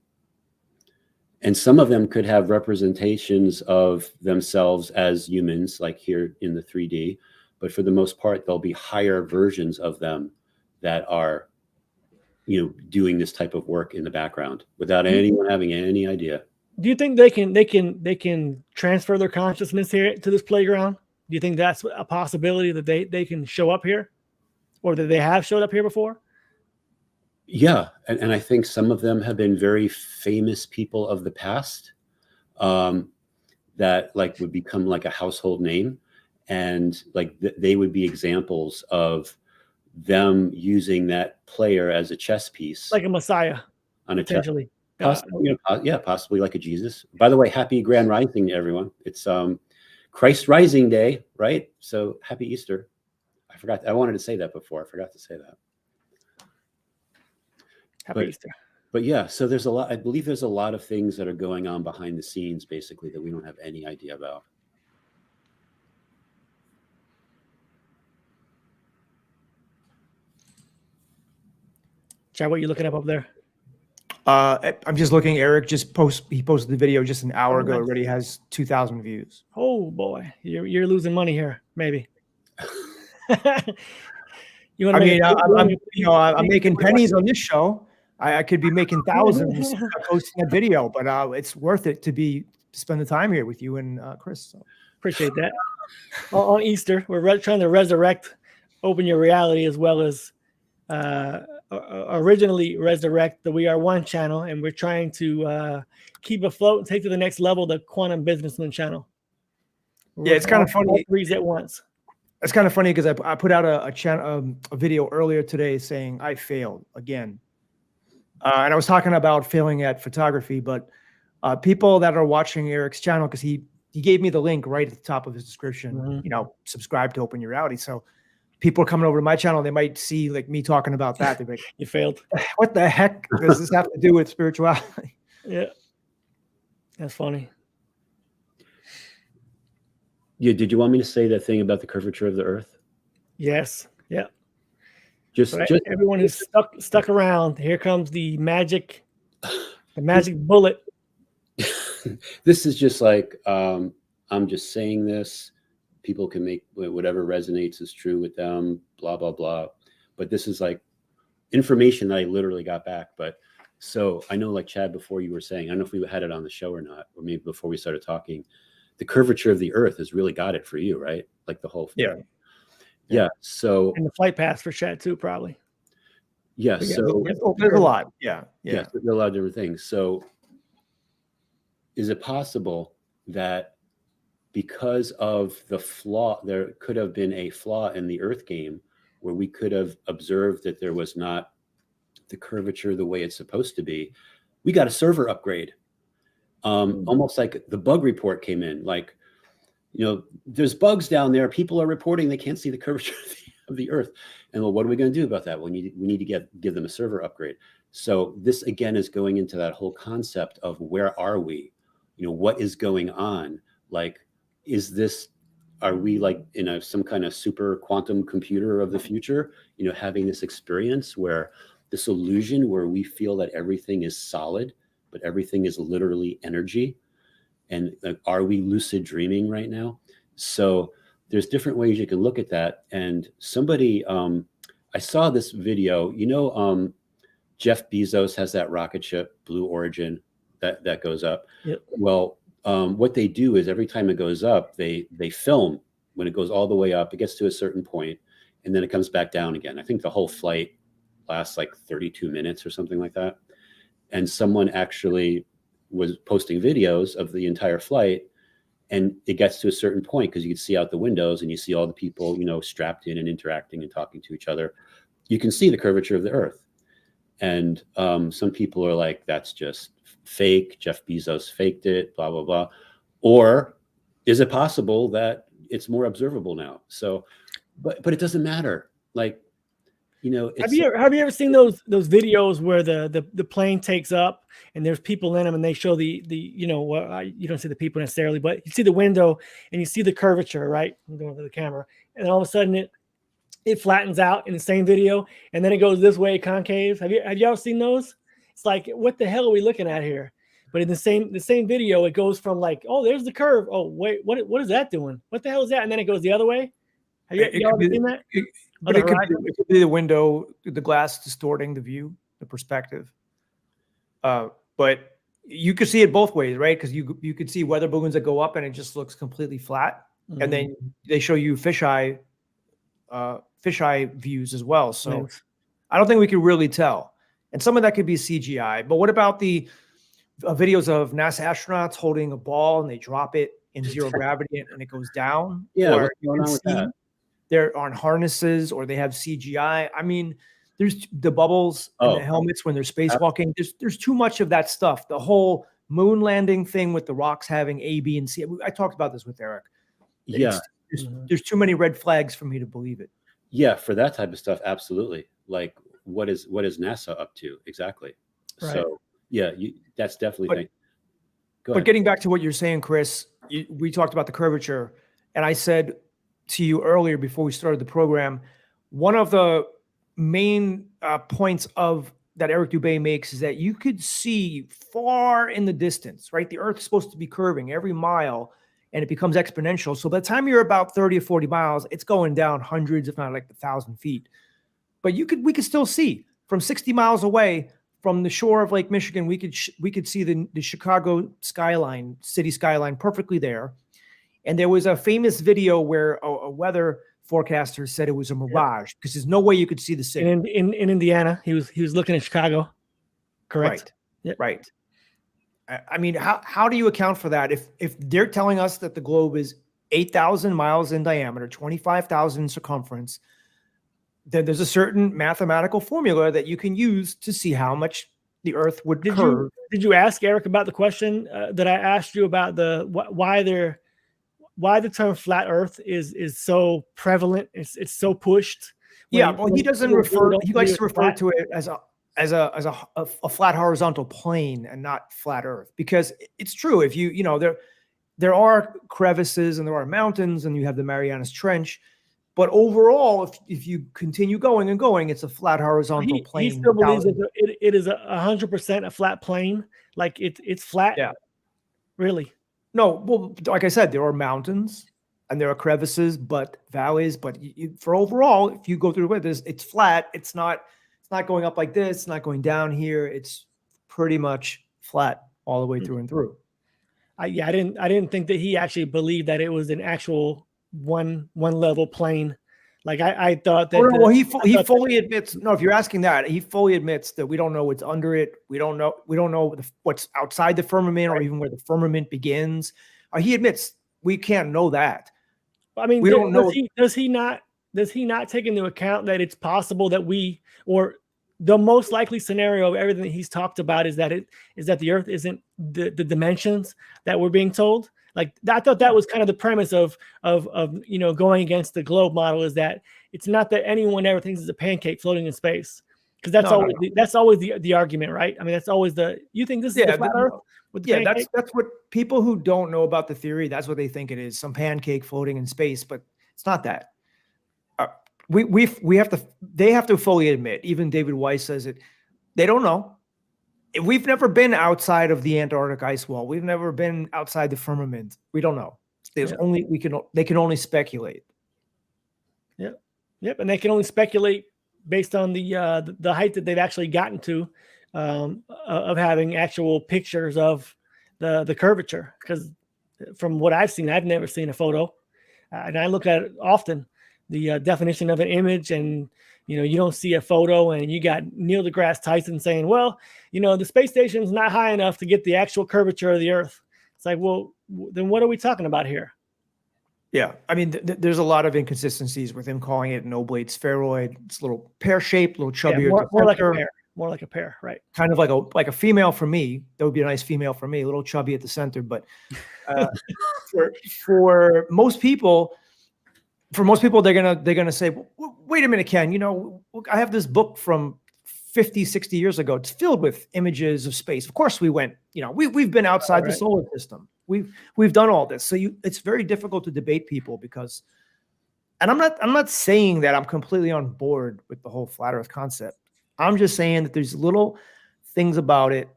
And some of them could have representations of themselves as humans, like here in the 3D. But for the most part, there'll be higher versions of them that are, doing this type of work in the background without anyone having any idea. Do you think they can transfer their consciousness here to this playground? Do you think that's a possibility that they can show up here, or that they have showed up here before? Yeah, and I think some of them have been very famous people of the past that like would become like a household name, and like they would be examples of them using that player as a chess piece, like a Messiah, on a chess. potentially. Possibly, yeah, possibly like a Jesus. By the way, happy Grand Rising to everyone. It's Christ Rising Day, right? So happy Easter. I forgot. I wanted to say that before. I forgot to say that. Happy Easter. But yeah, so there's a lot. I believe there's a lot of things that are going on behind the scenes, basically, that we don't have any idea about. Chad, what are you looking up there? I'm just looking. Eric he posted the video just an hour ago. nice. Already has 2,000 views. Oh boy, you're losing money here, maybe. You want I to mean, I'm making pennies on this show. I could be making thousands posting that video, but it's worth it to spend the time here with you and Chris. So. Appreciate that. On Easter, we're trying to resurrect Open Your Reality, as well as originally resurrect the We Are One channel, and we're trying to keep afloat and take to the next level the Quantum Businessman channel. Yeah, it's kind of funny. All threes at once. It's kind of funny because I put out a video earlier today saying I failed again. And I was talking about failing at photography, but people that are watching Eric's channel, because he gave me the link right at the top of his description, subscribe to Open Your Reality. So people are coming over to my channel, they might see like me talking about that. They're like, you failed. What the heck does this have to do with spirituality? Yeah. That's funny. Yeah, did you want me to say that thing about the curvature of the earth? Yes. Yeah. Just everyone who's stuck around, here comes the magic bullet. This is just like I'm just saying this. People can make whatever resonates is true with them, blah, blah, blah. But this is like information that I literally got back. But so I know, like Chad, before you were saying, I don't know if we had it on the show or not, or maybe before we started talking, the curvature of the earth has really got it for you, right? Like the whole thing. Yeah. So, and the flight path for Chad too, probably. Yeah. So there's a lot. Yeah. There's a lot of different things. So is it possible that because of the flaw, there could have been a flaw in the earth game where we could have observed that there was not the curvature the way it's supposed to be? We got a server upgrade. Almost like the bug report came in, like, there's bugs down there. People are reporting they can't see the curvature of the earth. And well, what are we going to do about that? We need to give them a server upgrade. So this again is going into that whole concept of where are we? What is going on? Like, are we like in some kind of super quantum computer of the future, having this experience where this illusion where we feel that everything is solid, but everything is literally energy. And are we lucid dreaming right now? So there's different ways you can look at that. And somebody, I saw this video, Jeff Bezos has that rocket ship, Blue Origin, that goes up. Yep. Well, what they do is every time it goes up, they film when it goes all the way up, it gets to a certain point, and then it comes back down again. I think the whole flight lasts like 32 minutes or something like that. And someone actually was posting videos of the entire flight, and it gets to a certain point because you can see out the windows and you see all the people, strapped in and interacting and talking to each other. You can see the curvature of the earth. And some people are like, that's just fake. Jeff Bezos faked it, blah, blah, blah. Or is it possible that it's more observable now? So, but it doesn't matter. Like, have you ever seen those videos where the plane takes up and there's people in them and they show you don't see the people necessarily, but you see the window and you see the curvature, right? I'm going to the camera, and all of a sudden it flattens out in the same video, and then it goes this way, concave. Have y'all seen those? It's like, what the hell are we looking at here? But in the same video, it goes from like, oh, there's the curve. Oh, wait, what is that doing? What the hell is that? And then it goes the other way. Have y'all ever seen that? But it could be the window, the glass distorting the view, the perspective. But you could see it both ways, right? Because you could see weather balloons that go up and it just looks completely flat, and then they show you fisheye views as well. So nice. I don't think we can really tell, and some of that could be CGI. But what about the videos of NASA astronauts holding a ball and they drop it in zero gravity and it goes down? Yeah, what's going on with that? they're on harnesses or they have CGI. I mean, there's the bubbles in the helmets when they're spacewalking. There's too much of that stuff. The whole moon landing thing with the rocks having A, B, and C. I talked about this with Eric. Yeah. There's too many red flags for me to believe it. Yeah, for that type of stuff, absolutely. Like, what is NASA up to exactly? Right. So yeah, that's definitely. But getting back to what you're saying, Chris, we talked about the curvature, and I said to you earlier before we started the program, one of the main points of that Eric Dubé makes is that you could see far in the distance, right? The Earth's supposed to be curving every mile, and it becomes exponential. So by the time you're about 30 or 40 miles, it's going down hundreds, if not like 1,000 feet. But we could still see from 60 miles away from the shore of Lake Michigan. We could see the Chicago skyline, city skyline, perfectly there. And there was a famous video where a weather forecaster said it was a mirage because there's no way you could see the city. In Indiana, he was looking at Chicago. Correct. Right. Yep. Right. I mean, how do you account for that? If they're telling us that the globe is 8,000 miles in diameter, 25,000 in circumference, then there's a certain mathematical formula that you can use to see how much the Earth would curve. Did you ask Eric about the question that I asked you about why the term flat Earth is so prevalent? It's so pushed. Yeah, well, he doesn't refer. He likes to refer to it as a flat horizontal plane and not flat Earth, because it's true. If there are crevices and there are mountains and you have the Marianas Trench, but overall, if you continue going and going, it's a flat horizontal plane. He still believes it is 100% a flat plane. Like it's flat. Yeah. Really? No. Well, like I said, there are mountains and there are crevices, but valleys. But for overall, if you go through it, it's flat. It's not going up like this. It's not going down here. It's pretty much flat all the way through and through. I didn't think that he actually believed that it was an actual one level plane. Like I thought that. He fully admits. No, if you're asking that, he fully admits that we don't know what's under it. We don't know what's outside the firmament, or even where the firmament begins. He admits we can't know that. I mean, we don't know. Does he not take into account that it's possible that or the most likely scenario of everything that he's talked about is that the Earth isn't the dimensions that we're being told. Like, I thought that was kind of the premise of going against the globe model, is that it's not that anyone ever thinks it's a pancake floating in space, because that's always the argument, right? I mean, that's always you think this is the flat Earth with the pancake? That's what people who don't know about the theory, that's what they think it is, some pancake floating in space, but it's not that. They have to fully admit, even David Weiss says it, they don't know. We've never been outside of the Antarctic ice wall. We've never been outside the firmament. We don't know. They can only speculate. Yep. And they can only speculate based on the height that they've actually gotten to, of having actual pictures of the curvature. Because from what I've seen, I've never seen a photo, and I look at it often. The definition of an image, and you don't see a photo, and you got Neil deGrasse Tyson saying, well, the space station's not high enough to get the actual curvature of the Earth. It's like, well, then what are we talking about here? Yeah, I mean, there's a lot of inconsistencies with him calling it an oblate spheroid. It's a little pear-shaped, a little chubbier. Yeah, more like a pear. More like a pear, right? Kind of like a female for me. That would be a nice female for me, a little chubby at the center. But for most people, they're gonna say, wait a minute, Ken. I have this book from 50, 60 years ago. It's filled with images of space. Of course, we went. We've been outside the solar system. We've done all this. So it's very difficult to debate people because, and I'm not saying that I'm completely on board with the whole flat Earth concept. I'm just saying that there's little things about it,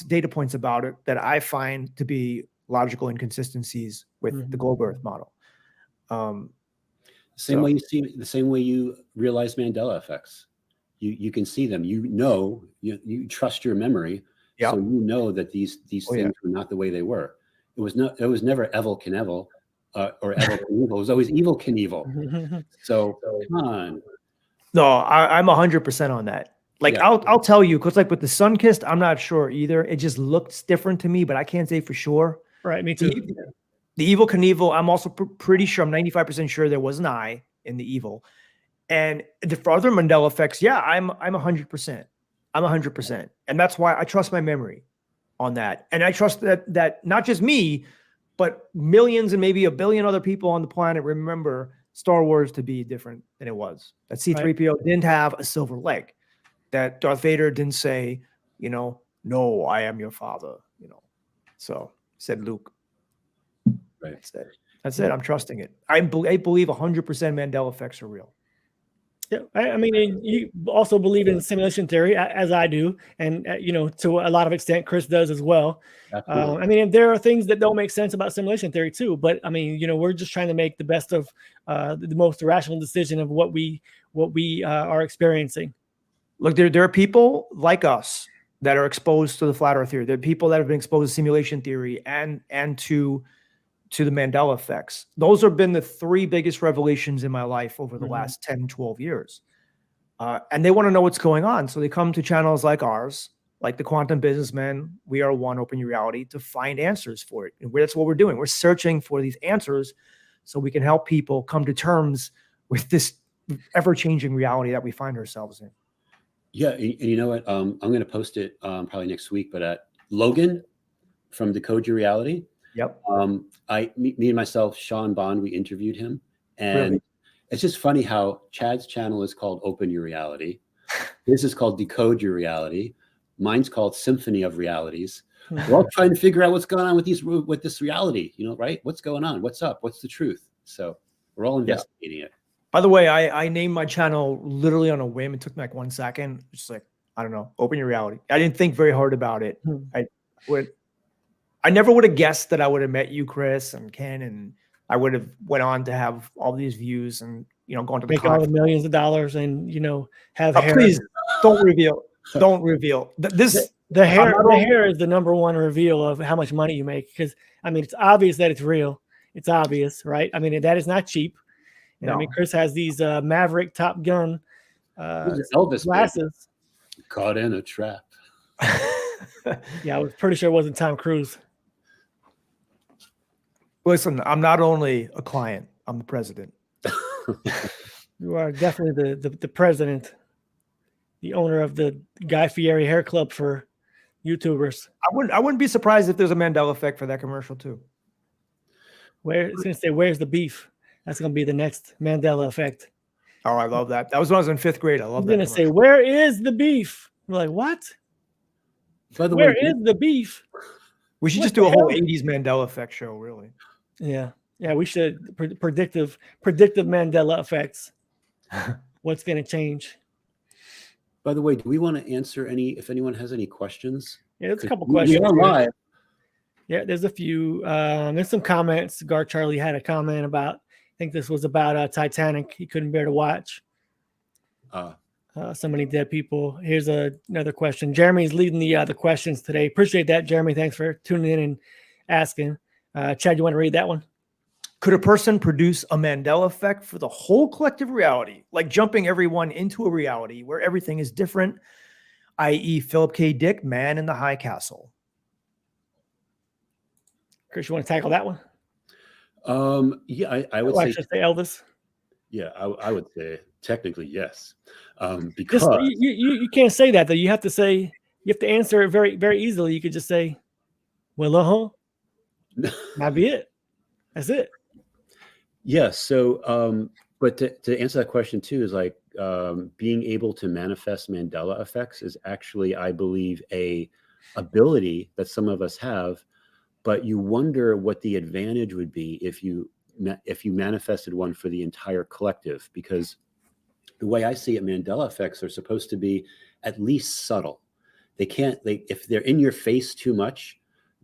data points about it, that I find to be logical inconsistencies with the globe Earth model. The same way you realize Mandela effects. You can see them. You trust your memory, so you know that these things were not the way they were. It was never Evel Knievel or Evel Knievel. It was always Evil Knievel. So come on. No, I'm 100% on that. Like, I'll tell you, because like with the sun-kissed, I'm not sure either. It just looks different to me, but I can't say for sure. Right, me too. The Evil Knievel, I'm also pretty sure, I'm 95% sure there was an eye. in the evil. And for other Mandela effects, yeah, I'm 100%. I'm 100%. And that's why I trust my memory on that. And I trust that not just me, but millions and maybe a billion other people on the planet remember Star Wars to be different than it was. That C-3PO didn't have a silver leg. That Darth Vader didn't say, no, I am your father, So said Luke. Right. That's it. I'm trusting it. I believe 100% Mandela effects are real. Yeah, I mean, you also believe in simulation theory, as I do, and to a lot of extent, Chris does as well. I mean, there are things that don't make sense about simulation theory too, but I mean, we're just trying to make the best of the most rational decision of what we are experiencing. Look, there are people like us that are exposed to the flat Earth theory. There are people that have been exposed to simulation theory and to the Mandela effects. Those have been the three biggest revelations in my life over the last 10, 12 years. And they want to know what's going on. So they come to channels like ours, like the Quantum Businessmen, We Are One, Open Your Reality, to find answers for it. And that's what we're doing. We're searching for these answers so we can help people come to terms with this ever-changing reality that we find ourselves in. Yeah, and you know what? I'm going to post it probably next week, but Logan from Decode Your Reality. Yep. Me and myself, Sean Bond, we interviewed him, and Really? It's just funny how Chad's channel is called Open Your Reality. His is called Decode Your Reality. Mine's called Symphony of Realities. We're all trying to figure out what's going on with this reality, right? What's going on? What's up? What's the truth? So we're all investigating it. By the way, I named my channel literally on a whim. It took me like 1 second. Just like, I don't know, Open Your Reality. I didn't think very hard about it. I never would have guessed that I would have met you, Chris and Ken, and I would have went on to have all these views and going to make all the millions of dollars and have hair. Please don't reveal. Don't reveal this. The hair is the number one reveal of how much money you make, because I mean it's obvious that it's real. It's obvious, right? I mean that is not cheap. And, I mean Chris has these Maverick Top Gun Elvis glasses. Caught in a trap. Yeah, I was pretty sure it wasn't Tom Cruise. Listen, I'm not only a client, I'm the president. You are definitely the president, the owner of the Guy Fieri Hair Club for YouTubers. I wouldn't be surprised if there's a Mandela effect for that commercial too. It's gonna say, "Where's the beef?" That's gonna be the next Mandela effect. Oh, I love that. That was when I was in 5th grade. I love that. Gonna say, "Where is the beef?" We're like, "What? By the Where way, is the beef?" We should just do a whole 80s Mandela effect show, really. Yeah, we should predictive Mandela effects. What's going to change? By the way, do we want to answer if anyone has any questions? Yeah, there's a couple questions. We are live. Yeah, there's a few. There's some comments. Gar Charlie had a comment about. I think this was about Titanic. He couldn't bear to watch. So many dead people. Here's another question. Jeremy's leading the questions today. Appreciate that, Jeremy. Thanks for tuning in and asking. Chad, you want to read that one? Could a person produce a Mandela effect for the whole collective reality, like jumping everyone into a reality where everything is different, i.e. Philip K. Dick, Man in the High Castle? Chris, you want to tackle that one? Yeah, I would say Elvis. Yeah, I would say technically yes. Because you can't say that though. You have to answer it very, very easily. You could just say, well, that'd be it. That's it. Yeah. So, but to answer that question too is like being able to manifest Mandela effects is actually, I believe, a ability that some of us have. But you wonder what the advantage would be if you manifested one for the entire collective, because the way I see it, Mandela effects are supposed to be at least subtle. If they're in your face too much,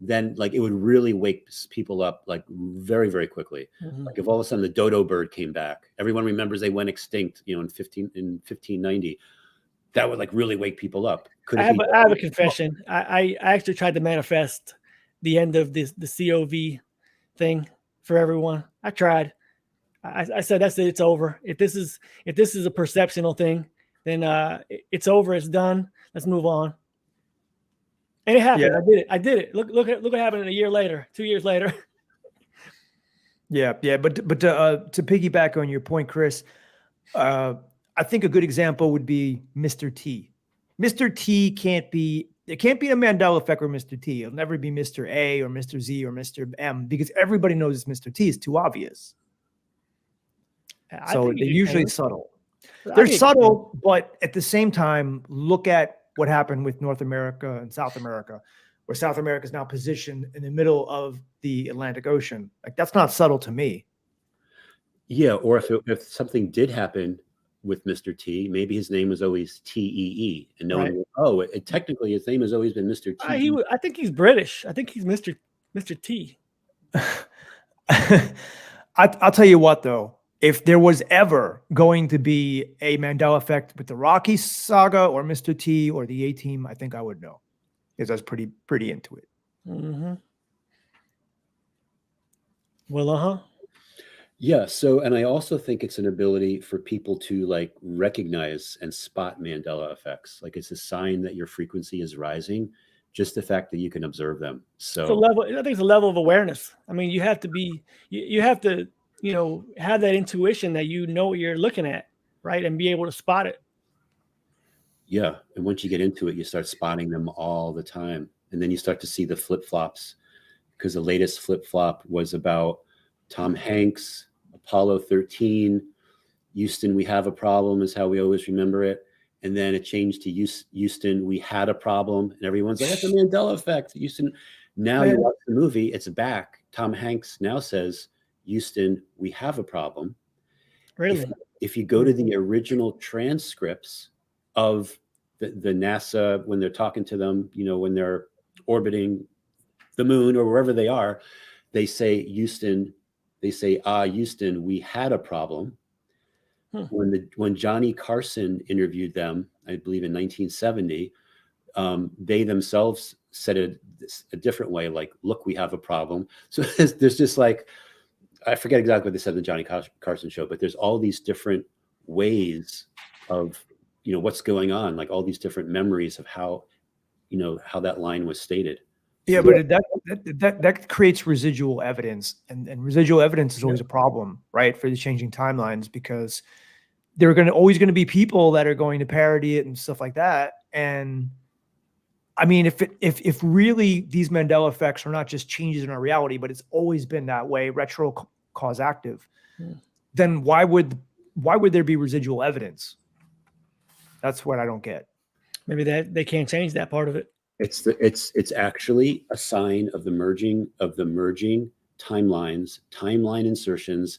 then like it would really wake people up like very, very quickly. Mm-hmm. Like if all of a sudden the dodo bird came back, everyone remembers they went extinct, in 1590. That would like really wake people up. I have a confession. I actually tried to manifest the end of the COV thing for everyone. I tried. I said, that's it. It's over. If this is a perceptional thing, then it's over. It's done. Let's move on. And it happened. Yeah. I did it. Look what happened a year later, 2 years later. Yeah, but to piggyback on your point, Chris, I think a good example would be Mr. T. Mr. T can't be a Mandela effect or Mr. T. It'll never be Mr. A or Mr. Z or Mr. M because everybody knows it's Mr. T. It's too obvious. So they're usually subtle. They're subtle, but at the same time, look at what happened with North America and South America, where South America is now positioned in the middle of the Atlantic Ocean. Like that's not subtle to me. Yeah, or if something did happen with Mr. T, maybe his name was always TEE, and no one. Oh, technically his name has always been Mr. T. I think he's British. I think he's Mr. T. I'll tell you what, though. If there was ever going to be a Mandela effect with the Rocky saga or Mr. T or the A-Team, I think I would know because I was pretty into it. Mm-hmm. Well, Yeah. So, and I also think it's an ability for people to like recognize and spot Mandela effects. Like it's a sign that your frequency is rising. Just the fact that you can observe them. So, I think it's a level of awareness. I mean, you have to be, you have to, have that intuition that you know what you're looking at, right, and be able to spot it. Yeah, and once you get into it, you start spotting them all the time, and then you start to see the flip flops. Because the latest flip flop was about Tom Hanks, Apollo 13, Houston, we have a problem is how we always remember it. And then it changed to Houston, we had a problem. And everyone's like, that's the Mandela effect. Houston, now you watch the movie, it's back. Tom Hanks now says, Houston, we have a problem. Really? If you go to the original transcripts of the NASA, when they're talking to them, when they're orbiting the moon or wherever they are, they say, Houston, Houston, we had a problem. When Johnny Carson interviewed them, I believe in 1970, they themselves said it a different way, like, look, we have a problem. So there's just like, I forget exactly what they said in the Johnny Carson show, but there's all these different ways of, what's going on, like all these different memories of how that line was stated. Yeah, but that creates residual evidence, and residual evidence is always a problem, right, for the changing timelines, because there are always going to be people that are going to parody it and stuff like that. And I mean, if really these Mandela effects are not just changes in our reality, but it's always been that way, retro cause active, then why would there be residual evidence? That's what I don't get. Maybe that they can't change that part of it. It's actually a sign of the merging timelines, timeline insertions.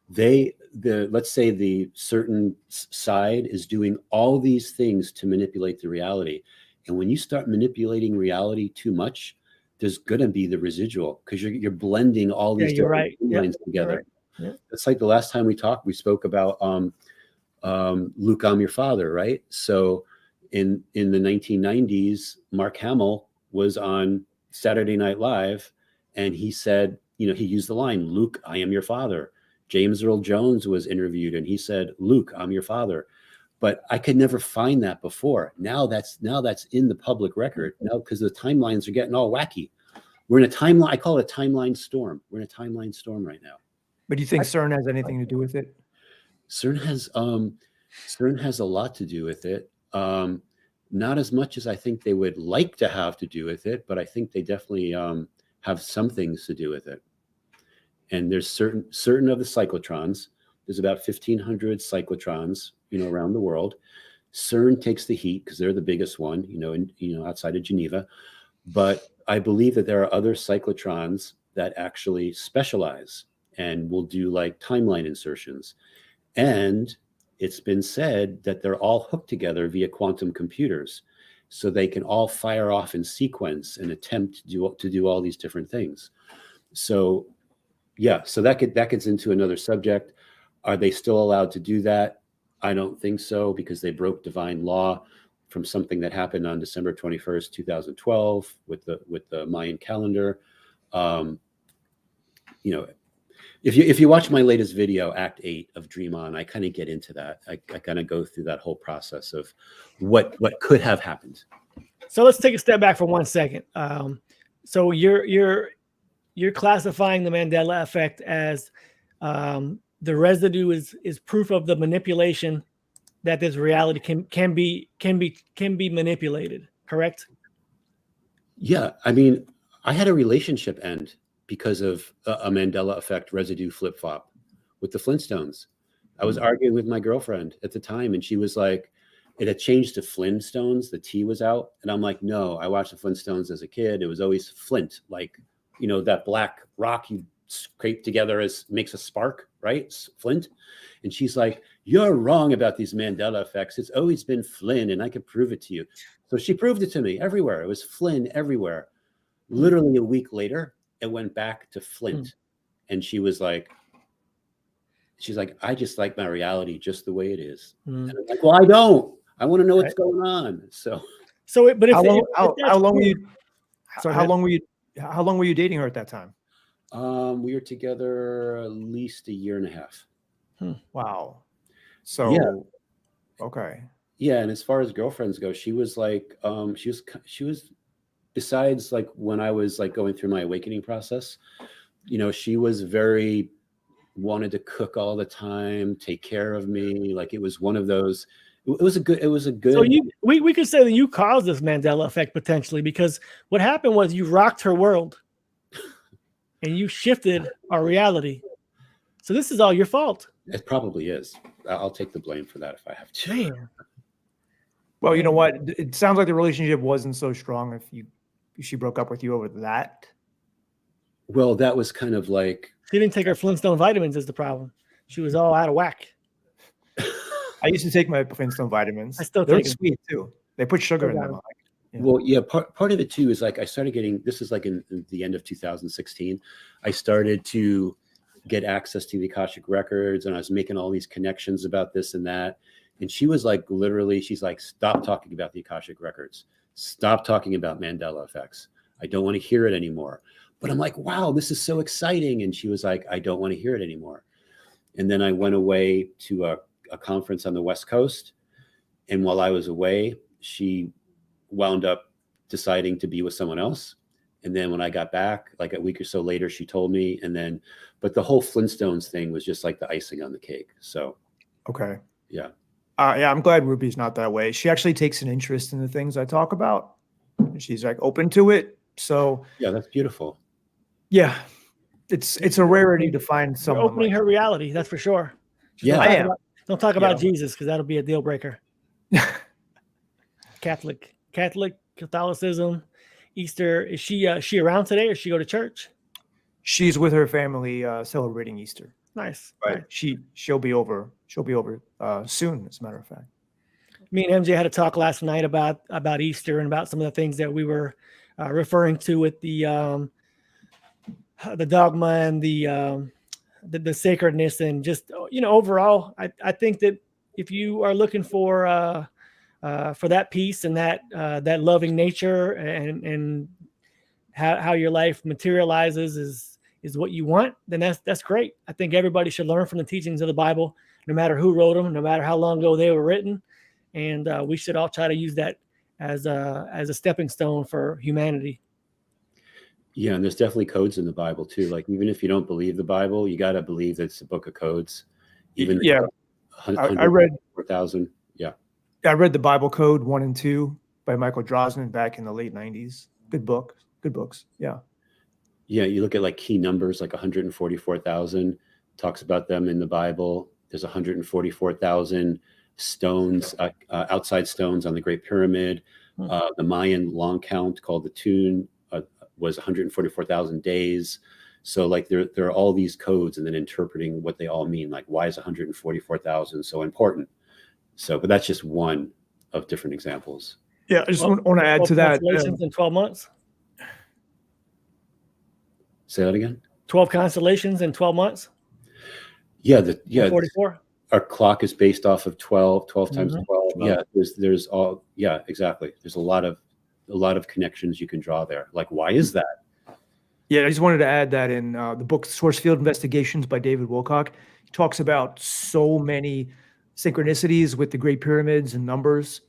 Let's say the certain side is doing all these things to manipulate the reality. And when you start manipulating reality too much, there's going to be the residual, because you're blending all these different timelines together. Yeah. It's like the last time we talked, we spoke about Luke, I'm Your Father, right? So in the 1990s, Mark Hamill was on Saturday Night Live, and he said, he used the line, Luke, I am your father. James Earl Jones was interviewed, and he said, Luke, I'm your father. But I could never find that before. Now that's in the public record now, because the timelines are getting all wacky. We're in a timeline. I call it a timeline storm. We're in a timeline storm right now. But do you think CERN has anything to do with it? CERN has a lot to do with it. Not as much as I think they would like to have to do with it, but I think they definitely have some things to do with it. And there's certain of the cyclotrons. There's about 1,500 cyclotrons, around the world. CERN takes the heat because they're the biggest one, outside of Geneva. But I believe that there are other cyclotrons that actually specialize and will do like timeline insertions. And it's been said that they're all hooked together via quantum computers, so they can all fire off in sequence and attempt to do all these different things. So, yeah, so that gets into another subject. Are they still allowed to do that? I don't think so, because they broke divine law from something that happened on December 21st, 2012 with the Mayan calendar. If you watch my latest video, Act 8 of Dream On, I kind of get into that. I kind of go through that whole process of what could have happened. So let's take a step back for 1 second. So you're you're classifying the Mandela effect as the residue is proof of the manipulation that this reality can be manipulated. Correct? Yeah, I mean, I had a relationship end because of a Mandela effect residue flip flop with the Flintstones. I was arguing with my girlfriend at the time, and she was like, it had changed to Flintstones. The T was out. And I'm like, no, I watched the Flintstones as a kid. It was always Flint, like, you know, that black rock you scrape together as makes a spark, right? It's Flint. And she's like, you're wrong about these Mandela effects. It's always been Flynn, and I could prove it to you. So she proved it to me everywhere. It was Flynn everywhere. Literally a week later, it went back to Flint. And she's like, I just like my reality just the way it is. And I'm like, well, I don't. I want to know what's going on. But how long were you dating her at that time? We were together at least a year and a half. Wow. So, yeah. Okay. Yeah, and as far as girlfriends go, she was like, she was, besides like when I was like going through my awakening process, you know, she was very wanted to cook all the time, take care of me. Like it was one of those. It was a good. So we could say that you caused this Mandela effect potentially, because what happened was you rocked her world, and you shifted our reality. So this is all your fault. It probably is. I'll take the blame for that if I have to. Man. Well, you know what? It sounds like the relationship wasn't so strong if she broke up with you over that. Well, that was kind of like, she didn't take her Flintstone vitamins is the problem. She was all out of whack. I used to take my Flintstone vitamins. I still They're take sweet too. They put sugar in them. Yeah. Well, yeah, part of it too is like I started getting, this is like in the end of 2016, I started to get access to the Akashic records, and I was making all these connections about this and that. And she was like, literally, she's like, stop talking about the Akashic records. Stop talking about Mandela effects. I don't want to hear it anymore. But I'm like, wow, this is so exciting. And she was like, I don't want to hear it anymore. And then I went away to a conference on the West Coast. And while I was away, she wound up deciding to be with someone else. And then when I got back, like a week or so later, she told me. And then, but the whole Flintstones thing was just like the icing on the cake. So, okay. Yeah. Yeah, I'm glad Ruby's not that way. She actually takes an interest in the things I talk about. She's like open to it. So yeah, that's beautiful. Yeah, it's a rarity to find someone. You're opening her reality, that's for sure. Yeah, don't talk about Jesus, because that'll be a deal breaker. Catholicism, Easter. Is she around today, or she go to church? She's with her family celebrating Easter. Nice. Right. Nice. She'll be over soon, as a matter of fact. Me and MJ had a talk last night about Easter and about some of the things that we were referring to with the dogma and the sacredness, and just, you know, overall, I think that if you are looking for that peace and that loving nature and how your life materializes is what you want, then that's great. I think everybody should learn from the teachings of the Bible, no matter who wrote them, no matter how long ago they were written, and we should all try to use that as a stepping stone for humanity. Yeah, and there's definitely codes in the Bible too. Like even if you don't believe the Bible, you got to believe that it's a book of codes. Even I read 4,000. Yeah, I read the Bible Code 1 and 2 by Michael Drosnin back in the late 90s. Good books. Yeah. Yeah, you look at like key numbers like 144,000 talks about them in the Bible. There's 144,000 stones, outside stones on the Great Pyramid. The Mayan long count called the Tune was 144,000 days. So like there are all these codes, and then interpreting what they all mean. Like, why is 144,000 so important? So, but that's just one of different examples. Yeah, I just want to add to that. Constellations in 12 months. Say that again. 12 constellations in 12 months. Yeah, 44. Our clock is based off of 12 times 12. Yeah, there's all, yeah, exactly. There's a lot of connections you can draw there. Like, why is that? Yeah, I just wanted to add that in the book Source Field Investigations by David Wilcock, he talks about so many synchronicities with the Great Pyramids and numbers.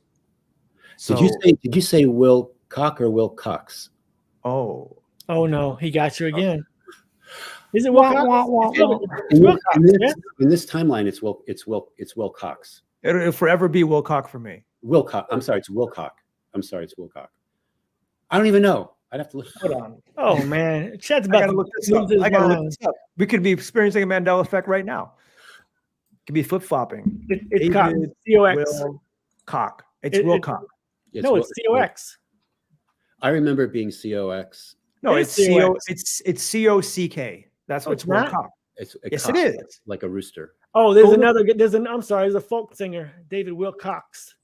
So, did you say Will Cock or Will Cox? Oh no, he got you again. Is it Will Wah, Cox? wah, wah, It's Will- wah. it's Will Cox, yeah? In this timeline, it's Will Cox. It'll forever be Wilcock for me. Wilcock. I'm sorry, it's Wilcock. I'm sorry, it's Wilcock. I don't even know. I'd have to look. Hold on. Oh man, Chad's I about gotta to look this lose up. his I gotta look mind. this up. We could be experiencing a Mandela effect right now. Could be flip flopping. It's Cox. C-O-X. Cock. It's It- Wilcock. No, it's C-O-X. I remember it being COX. No, It it's is C O. COX. It's COCK. That's Oh, what's it's not? Wilcock. It's a Yes, cock, it is. like a rooster. Oh, there's Go look- another. I'm sorry. There's a folk singer, David Will Cox.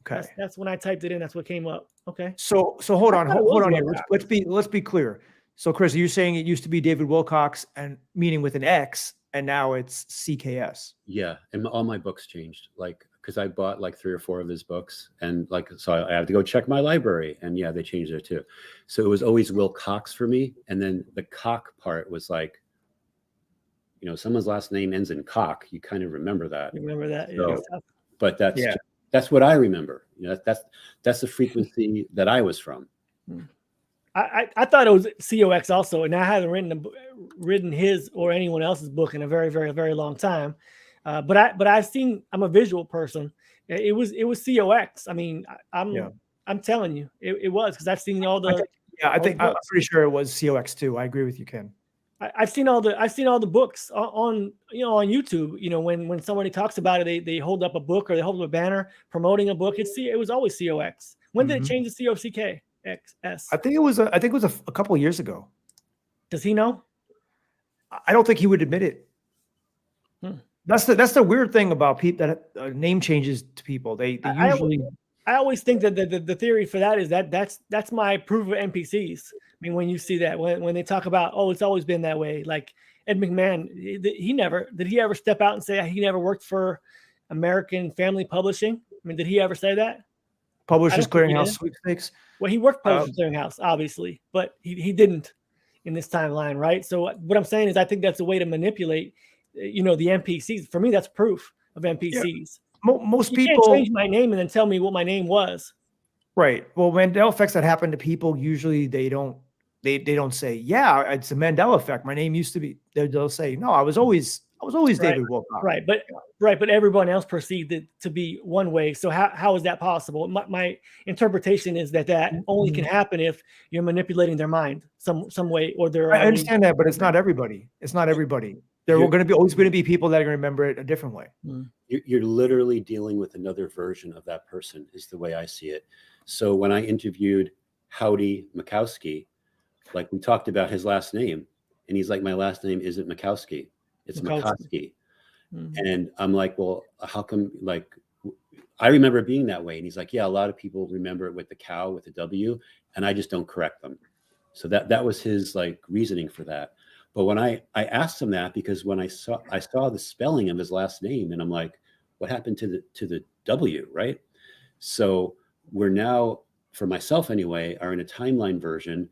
Okay. That's when I typed it in. That's what came up. Okay. So hold on, I thought it hold was on here. Wilcox. Let's be clear. So Chris, you're saying it used to be David Wilcox and meaning with an X, and now it's CKS. Yeah, and all my books changed, like because I bought like 3 or 4 of his books, and like so I have to go check my library, and yeah, they changed it too. So it was always Will Cox for me, and then the cock part was like, you know, someone's last name ends in cock, you kind of remember that. You remember that? So- Yeah. But that's Yeah. that's what I remember. You know, that's the frequency that I was from. I thought it was COX also, and I haven't written his or anyone else's book in a very, very, very long time. But I've seen. I'm a visual person. It was COX. I mean, I'm telling you, it was because I've seen all the. I think I'm books. pretty sure it was COX too. I agree with you, Ken. I've seen all the books on on YouTube. You know, when somebody talks about it, they hold up a book or they hold up a banner promoting a book. It was always COX. When did it change to COCK? XS. I think it was a couple of years ago. Does he know? I don't think he would admit it. Hmm. That's the weird thing about people that name changes to people. They usually. I always think that the theory for that is that's my proof of NPCs. I mean, when you see that when they talk about it's always been that way, like Ed McMahon, did he ever step out and say he never worked for American Family Publishing? I mean, did he ever say that? Publishers I don't think he Clearinghouse did. sweepstakes. Well, he worked Publishers Clearinghouse, obviously, but he didn't in this timeline, right? So what I'm saying is I think that's a way to manipulate, the NPCs. For me, that's proof of NPCs. Most You people can't change my name and then tell me what my name was. right. Well, Mandela effects that happen to people usually they don't say, yeah, it's a Mandela effect. My name used to be. They'll say, no, I was always David Wilcock. Right, but everyone else perceived it to be one way. So how is that possible? My interpretation is that only can happen if you're manipulating their mind some way, or they're. I understand that, but it's not everybody. It's not everybody. There are always going to be people that are going to remember it a different way. You're literally dealing with another version of that person, is the way I see it. So when I interviewed Howdy Mikowski, like we talked about his last name, and he's like, my last name isn't Mikowski, it's Mikowski. And I'm like, well, how come? Like, I remember it being that way. And he's like, yeah, a lot of people remember it with the cow, with the W, and I just don't correct them. So that was his like reasoning for that. But when I asked him that, because when I saw the spelling of his last name, and I'm like, what happened to the W, right? So we're now, for myself anyway, are in a timeline version,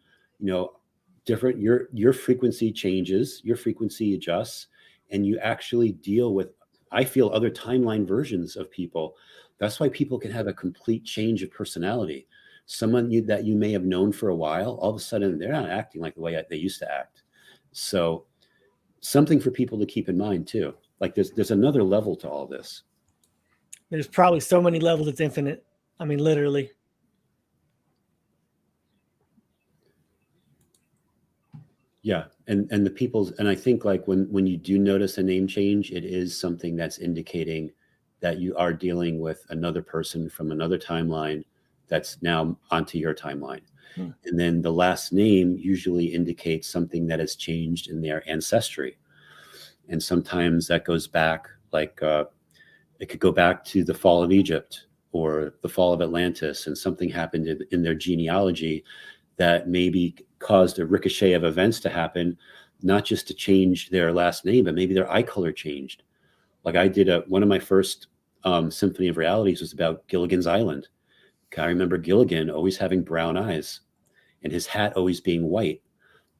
different. Your frequency changes, your frequency adjusts, and you actually deal with, I feel, other timeline versions of people. That's why people can have a complete change of personality. Someone that you may have known for a while, all of a sudden they're not acting like the way they used to act. So something for people to keep in mind too. Like there's another level to all this. There's probably so many levels, it's infinite. I mean, literally. Yeah. And the people's, and I think like when you do notice a name change, it is something that's indicating that you are dealing with another person from another timeline that's now onto your timeline. And then the last name usually indicates something that has changed in their ancestry. And sometimes that goes back, like it could go back to the fall of Egypt or the fall of Atlantis, and something happened in their genealogy that maybe caused a ricochet of events to happen, not just to change their last name, but maybe their eye color changed. Like I did one of my first Symphony of Realities was about Gilligan's Island. I remember Gilligan always having brown eyes and his hat always being white.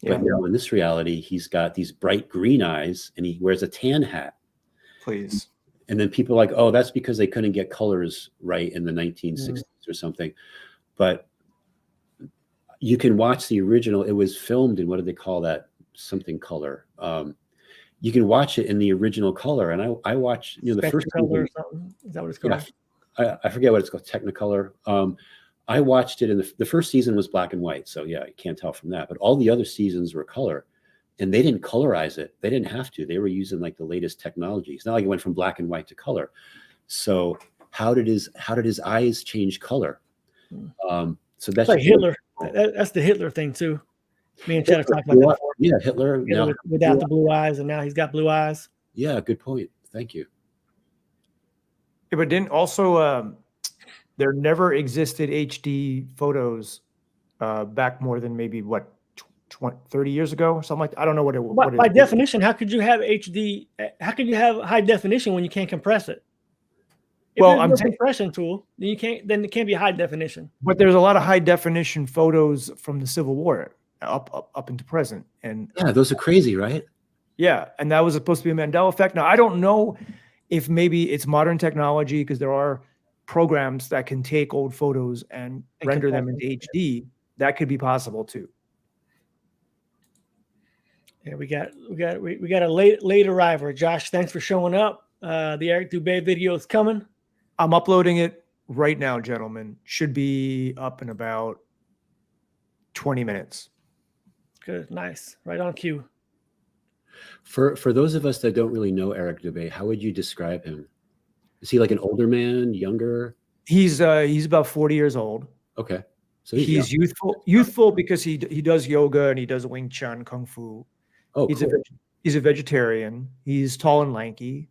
But now in this reality, he's got these bright green eyes and he wears a tan hat. Please. And then people are like, oh, that's because they couldn't get colors right in the 1960s or something. But you can watch the original. It was filmed in, what do they call that? something color. You can watch it in the original color, and I watched the first color or season. something. Is that what it's called? Yeah, I forget what it's called, Technicolor. I watched it in the first season was black and white, so yeah, you can't tell from that. But all the other seasons were color, and they didn't colorize it. They didn't have to. They were using like the latest technology. It's not like it went from black and white to color. So how did his eyes change color? So that's like Hitler. That's the Hitler thing too. Me and Chad have talked about that before. Yeah, Hitler now, without the blue eyes, and now he's got blue eyes. Yeah, good point. Thank you. Yeah, but didn't also there never existed HD photos back more than maybe what 30 years ago or something like that. I don't know what it. But by definition, how could you have HD? How could you have high definition when you can't compress it? If Well, there's no compression tool, then you can't. Then it can't be high definition. But there's a lot of high definition photos from the Civil War up into present, and yeah, those are crazy, right? Yeah, and that was supposed to be a Mandela effect. Now I don't know if maybe it's modern technology because there are programs that can take old photos and render them into HD. That could be possible too. Yeah, we got a late arriver. Josh, thanks for showing up. The Eric Dubé video is coming. I'm uploading it right now, gentlemen. Should be up in about 20 minutes. Good, nice, right on cue. For those of us that don't really know Eric Dubé, how would you describe him? Is he like an older man, younger? He's about 40 years old. Okay, so he's youthful because he does yoga and he does Wing Chun, Kung Fu. Oh, he's cool. He's a vegetarian. He's tall and lanky.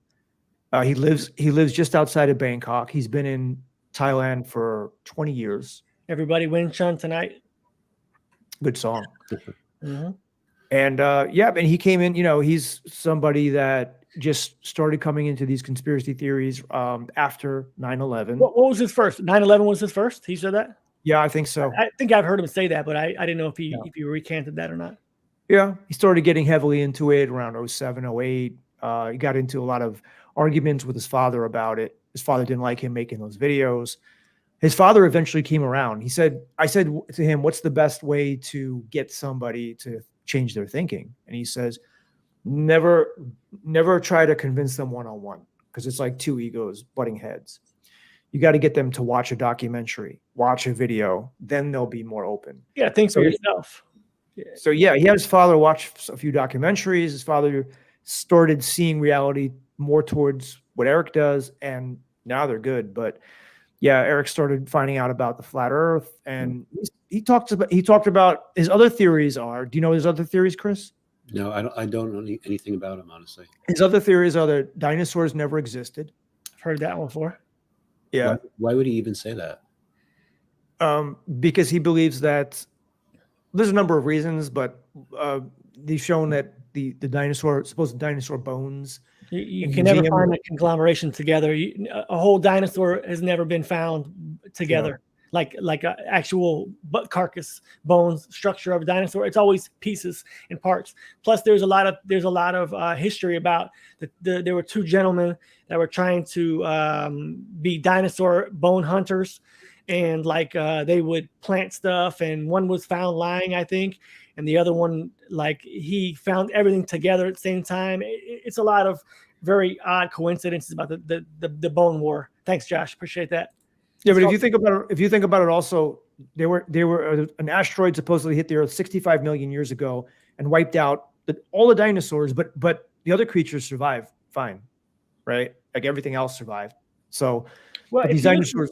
He lives just outside of Bangkok. He's been in Thailand for 20 years. Everybody Wing Chun tonight. Good song. Mm-hmm. And and he came in, he's somebody that just started coming into these conspiracy theories after 9/11. What was his first? 9/11 was his first? He said that? Yeah, I think so. I think I've heard him say that, but I didn't know if he recanted that or not. Yeah, he started getting heavily into it around 07, 08. He got into a lot of arguments with his father about it. His father didn't like him making those videos. His father eventually came around. I said to him, what's the best way to get somebody to change their thinking? And he says, never try to convince them one-on-one, because it's like two egos butting heads. You got to get them to watch a documentary, watch a video, then they'll be more open. Yeah, think for yourself. Yeah. So yeah, he had his father watch a few documentaries. His father started seeing reality more towards what Eric does, and now they're good. But yeah, Eric started finding out about the flat Earth, and he talked about his other theories are. Do you know his other theories, Chris? No, I don't know anything about him, honestly. His other theories are that dinosaurs never existed. I've heard that one before. Yeah. Why would he even say that? Because he believes that there's a number of reasons, but they've shown that the supposed dinosaur bones. You can never find a conglomeration together. A whole dinosaur has never been found together, like an actual carcass, bones, structure of a dinosaur. It's always pieces and parts. Plus, there's a lot of history about there were two gentlemen that were trying to be dinosaur bone hunters, and they would plant stuff, and one was found lying, I think, and the other one, he found everything together at the same time. It's a lot of very odd coincidences about the bone war. Thanks, Josh. Appreciate that. Yeah, but if you think about it, also they were an asteroid supposedly hit the Earth 65 million years ago and wiped out all the dinosaurs, but the other creatures survived fine, right? Like everything else survived. So these dinosaurs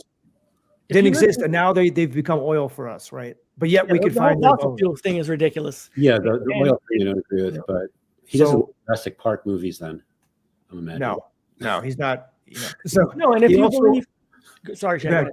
didn't exist, and now they've become oil for us, right? But yet we could find the fossil fuel thing is ridiculous. Yeah, the oil thing I don't agree with, but he doesn't Jurassic Park movies then. I'm imagining. No, he's not. So no, and if you believe, sorry, Chad.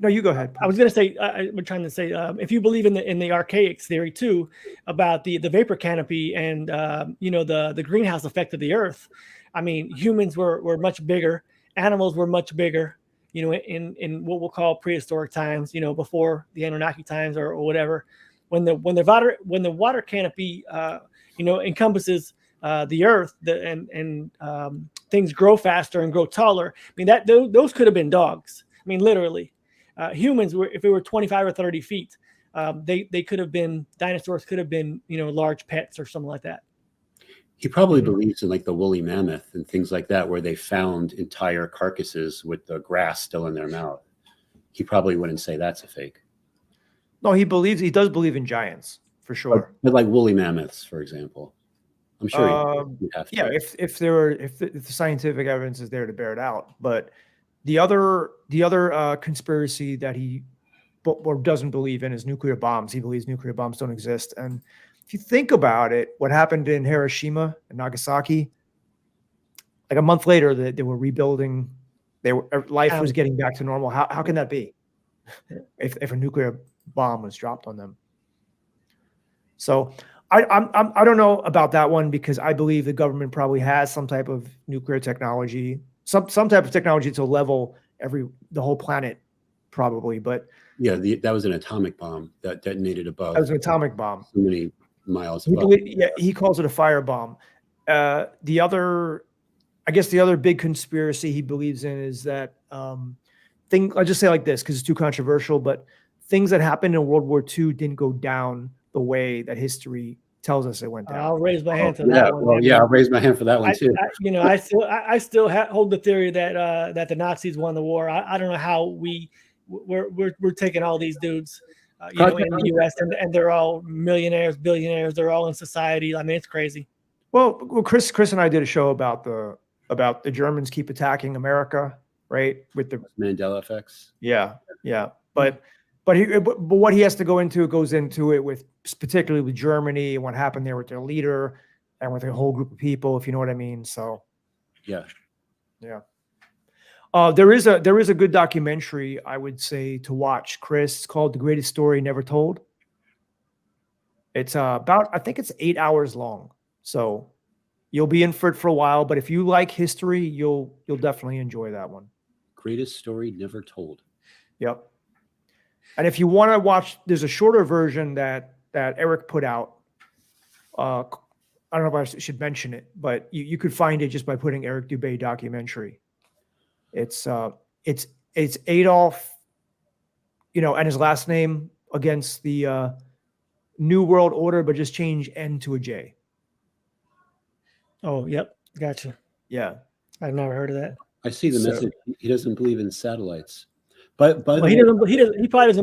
No, you go ahead. I was going to say, I'm trying to say, if you believe in the archaics theory too, about the vapor canopy and the greenhouse effect of the Earth. I mean, humans were much bigger, animals were much bigger. In what we'll call prehistoric times, before the Anunnaki times or whatever, when the water canopy, encompasses the Earth, and things grow faster and grow taller. I mean, those could have been dogs. I mean, literally, humans were, if it were 25 or 30 feet, they could have been dinosaurs, could have been large pets or something like that. He probably believes in like the woolly mammoth and things like that, where they found entire carcasses with the grass still in their mouth. He probably wouldn't say that's a fake. No, he does believe in giants for sure. But like woolly mammoths, for example. I'm sure you have to. Yeah, if the scientific evidence is there to bear it out. But the other conspiracy that he doesn't believe in is nuclear bombs. He believes nuclear bombs don't exist. And if you think about it, what happened in Hiroshima and Nagasaki, like a month later, they were rebuilding. Life was getting back to normal. How can that be? If a nuclear bomb was dropped on them. So I don't know about that one, because I believe the government probably has some type of nuclear technology, some type of technology to level the whole planet, probably. But yeah, that was an atomic bomb that detonated above. That was an atomic bomb. So many miles above. He calls it a firebomb. I guess the other big conspiracy he believes in is that I'll just say like this because it's too controversial, but things that happened in World War II didn't go down the way that history tells us it went down. I'll raise my hand to that one. Well, yeah, I'll raise my hand for that one too. I still hold the theory that the Nazis won the war. I don't know how we're taking all these dudes, in the U.S. and they're all millionaires, billionaires. They're all in society. I mean, it's crazy. Well, Chris and I did a show about the Germans keep attacking America, right? With the Mandela effects. Yeah. But what he has to goes into it with, particularly with Germany and what happened there with their leader and with a whole group of people, if you know what I mean. So yeah. There is a good documentary, I would say, to watch, Chris. It's called The Greatest Story Never Told. It's I think it's 8 hours long. So you'll be in for it for a while, but if you like history, you'll definitely enjoy that one. Greatest Story Never Told. Yep. And if you want to watch, there's a shorter version that Eric put out. I don't know if I should mention it, but you could find it just by putting Eric Dubé documentary. It's Adolf, and his last name against the New World Order, but just change N to a J. Oh, yep. Gotcha. Yeah. I've never heard of that. I see the message. He doesn't believe in satellites. But he probably doesn't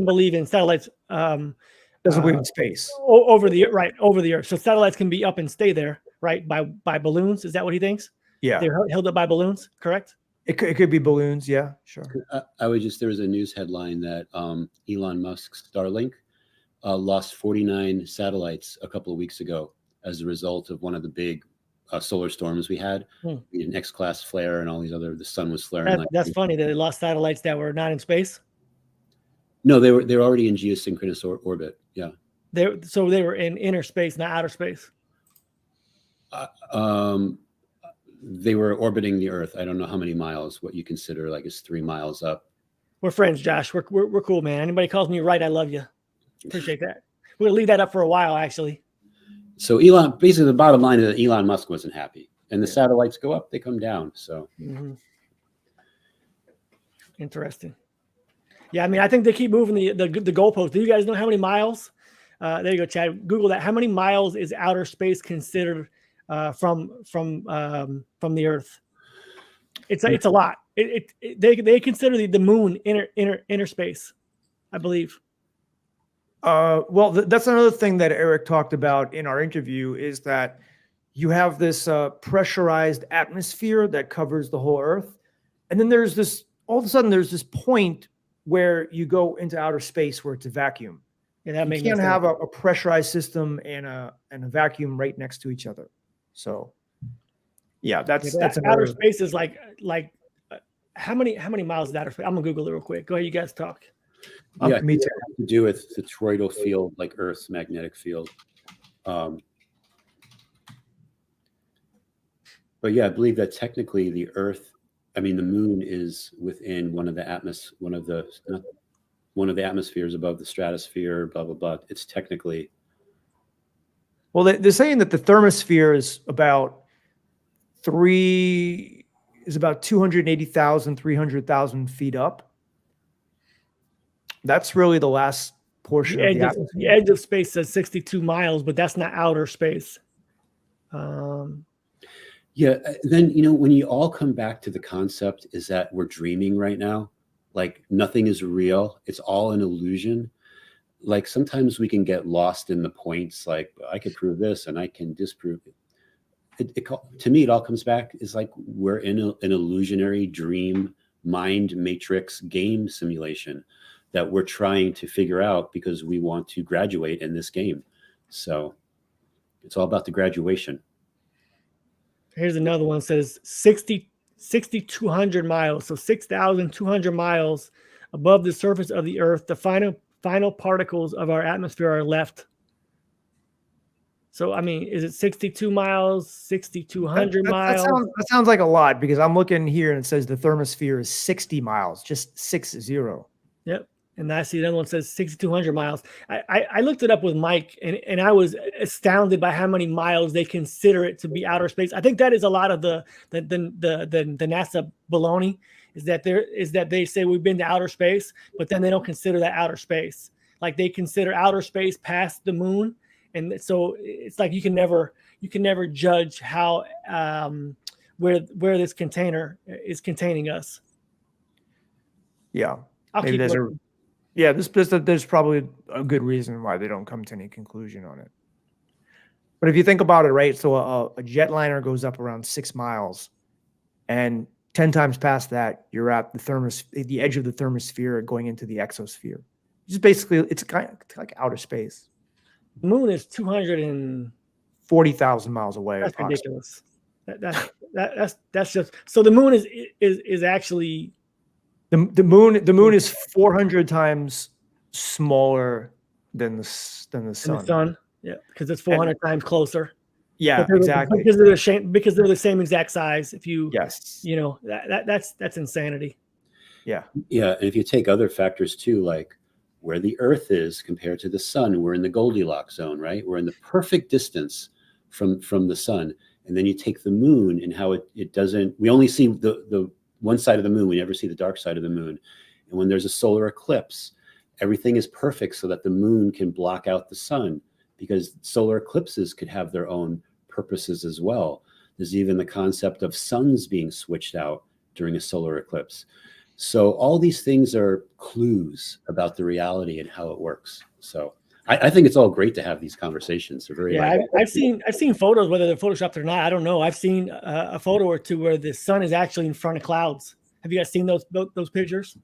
believe in satellites. Doesn't believe in space. Over the Earth. So satellites can be up and stay there, right? By balloons. Is that what he thinks? Yeah. They're held up by balloons, correct? It could be balloons. Yeah, sure. there was a news headline that Elon Musk's Starlink lost 49 satellites a couple of weeks ago as a result of one of the big solar storms we had. We had an X-class flare and all these the sun was flaring. That's funny that they lost satellites that were not in space. No, they were already in geosynchronous orbit. Yeah. They were in inner space, not outer space. They were orbiting the Earth. I don't know how many miles. What you consider like is 3 miles up. We're friends, Josh. We're cool, man. Anybody calls me right, I love you. Appreciate that. We're gonna leave that up for a while, actually. So basically the bottom line is that Elon Musk wasn't happy, and the satellites go up, they come down. So interesting. Yeah, I mean, I think they keep moving the goalpost. Do you guys know how many miles? There you go, Chad. Google that. How many miles is outer space considered from the Earth? It's a lot. They consider the moon inner space, I believe. Well, that's another thing that Eric talked about in our interview is that you have this pressurized atmosphere that covers the whole Earth. And then all of a sudden there's this point where you go into outer space where it's a vacuum. Yeah, you can't have a pressurized system and a vacuum right next to each other. So yeah, that's outer space is like how many miles is outer space? I'm gonna Google it real quick. Go ahead, you guys talk. Yeah, me too. It has to do with the toroidal field, like Earth's magnetic field. But yeah, I believe that technically the moon is within one of the atmospheres above the stratosphere. Blah blah blah. It's technically. Well, they're saying that the thermosphere is about 280,000, 300,000 feet up. That's really the last portion The of edge the of, atmosphere. the edge of space says 62 miles, but that's not outer space. Yeah. Then, when you all come back to the concept is that we're dreaming right now, like nothing is real. It's all an illusion. Like sometimes we can get lost in the points, like I could prove this and I can disprove it. To me, it all comes back is like we're in an illusionary dream mind matrix game simulation that we're trying to figure out because we want to graduate in this game. So it's all about the graduation. Here's another one that says 6,200 miles. So 6,200 miles above the surface of the earth. The final particles of our atmosphere are left. So, I mean, is it 62 miles, 6,200 miles? That sounds like a lot because I'm looking here and it says the thermosphere is 60 miles, just 60. Yep. And I see another one says 6,200 miles. I looked it up with Mike and I was astounded by how many miles they consider it to be outer space. I think that is a lot of the NASA baloney is that they say we've been to outer space, but then they don't consider that outer space. Like they consider outer space past the moon. And so it's like you can never judge how where this container is containing us. Yeah, Maybe there's probably a good reason why they don't come to any conclusion on it. But if you think about it, right? So a jetliner goes up around 6 miles, and 10 times past that, you're at the edge of the thermosphere, going into the exosphere. Just basically, it's kind of like outer space. The moon is 240,000 miles away. That's ridiculous. That's just so the moon is actually the moon is 400 times smaller than the sun. The sun, yeah, because it's 400 times closer. Yeah, exactly. Because they're the same exact size. If you that's insanity. Yeah. Yeah, and if you take other factors too, like where the Earth is compared to the sun, we're in the Goldilocks zone, right? We're in the perfect distance from the sun. And then you take the moon and how it doesn't, we only see the one side of the moon. We never see the dark side of the moon. And when there's a solar eclipse, everything is perfect so that the moon can block out the sun, because solar eclipses could have their own purposes as well. There's even the concept of suns being switched out during a solar eclipse. So all these things are clues about the reality and how it works. So I think it's all great to have these conversations. They're very I've seen photos, whether they're photoshopped or not, I don't know. I've seen a photo or two where the sun is actually in front of clouds. Have you guys seen those pictures?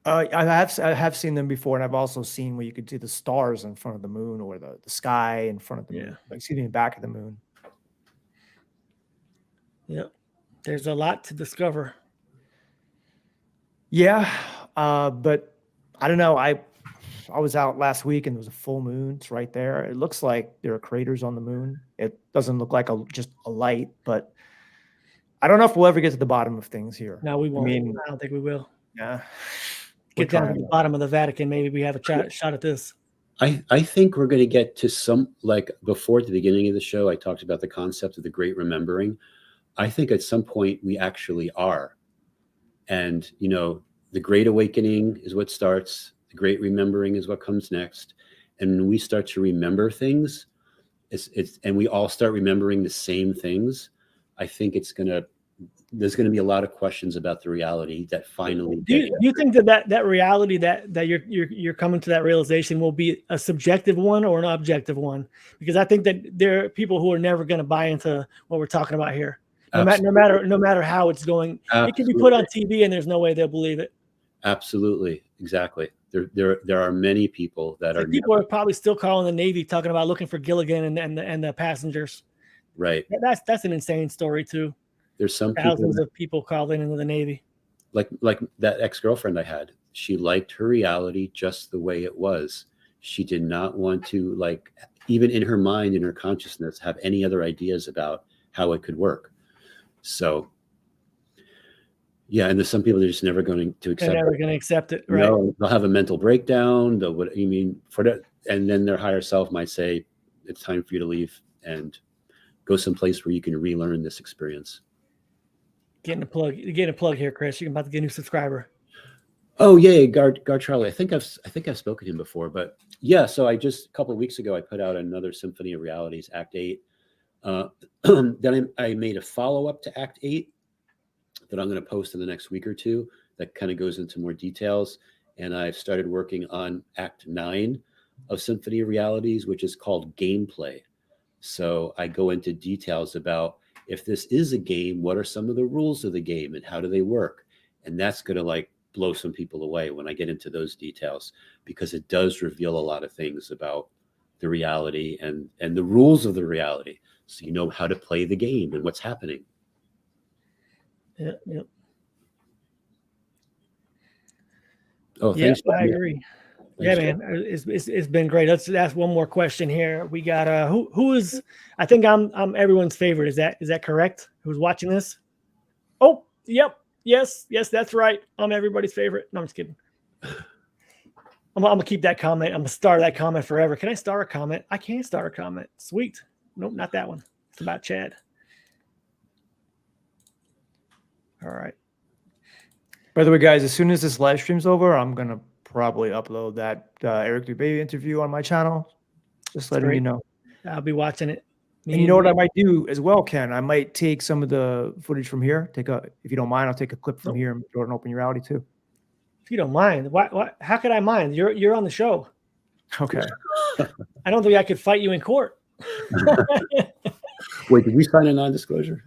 I have seen them before, and I've also seen where you could see the stars in front of the moon, or the sky in front of the moon. Excuse me, the back of the moon. Yeah, there's a lot to discover. Yeah, but I don't know. I was out last week and there was a full moon. It's right there. It looks like there are craters on the moon. It doesn't look like just a light, but I don't know if we'll ever get to the bottom of things here. No, we won't. I don't think we will. Yeah. Get down to the bottom of the Vatican. Maybe we have a shot at this. I think we're going to get to some, like before at the beginning of the show, I talked about the concept of the great remembering. I think at some point we actually are. And, the great awakening is what starts. The great remembering is what comes next. And when we start to remember things, and we all start remembering the same things, I think there's going to be a lot of questions about the reality that finally. Do you think that reality that you're coming to that realization will be a subjective one or an objective one? Because I think that there are people who are never going to buy into what we're talking about here. No matter how it's going. Absolutely. It can be put on TV and there's no way they'll believe it. Absolutely. Exactly. There are many people that are. People are probably still calling the Navy, talking about looking for Gilligan and the passengers. Right. That's an insane story too. There's some thousands of people calling into the Navy. Like that ex-girlfriend I had. She liked her reality just the way it was. She did not want to, even in her mind, in her consciousness, have any other ideas about how it could work. So, yeah, and there's some people that are just never going to accept. They're never going to accept it, right? No, they'll have a mental breakdown. For that, and then their higher self might say, "It's time for you to leave and go someplace where you can relearn this experience." Getting a plug here, Chris. You're about to get a new subscriber. Oh yeah, Guard Charlie. I think I've spoken to him before, but yeah. So I just a couple of weeks ago I put out another Symphony of Realities Act 8. Then I made a follow up to Act 8 that I'm going to post in the next week or two. That kind of goes into more details. And I've started working on Act 9 of Symphony of Realities, which is called Gameplay. So I go into details about if this is a game, what are some of the rules of the game and how do they work? And that's going to like blow some people away when I get into those details, because it does reveal a lot of things about the reality and the rules of the reality. So you know how to play the game and what's happening. Yeah. Oh, thanks. I agree. Thanks, yeah, man, it's been great. Let's ask one more question here. We got who is, I think I'm everyone's favorite. Is that correct? Who's watching this? Oh, yep. Yes, that's right. I'm everybody's favorite. No, I'm just kidding. I'm gonna keep that comment. I'm gonna star that comment forever. Can I star a comment? I can star a comment. Sweet. Nope, not that one. It's about Chad. All right. By the way, guys, as soon as this live stream's over, I'm gonna probably upload that Eric Dubé interview on my channel. Just letting you know. I'll be watching it. And you know what I might do as well, Ken? I might take some of the footage from here. If you don't mind, I'll take a clip from here and throw it in Open Reality too. If you don't mind, what? How could I mind? You're on the show. Okay. I don't think I could fight you in court. Wait, did we sign a non-disclosure?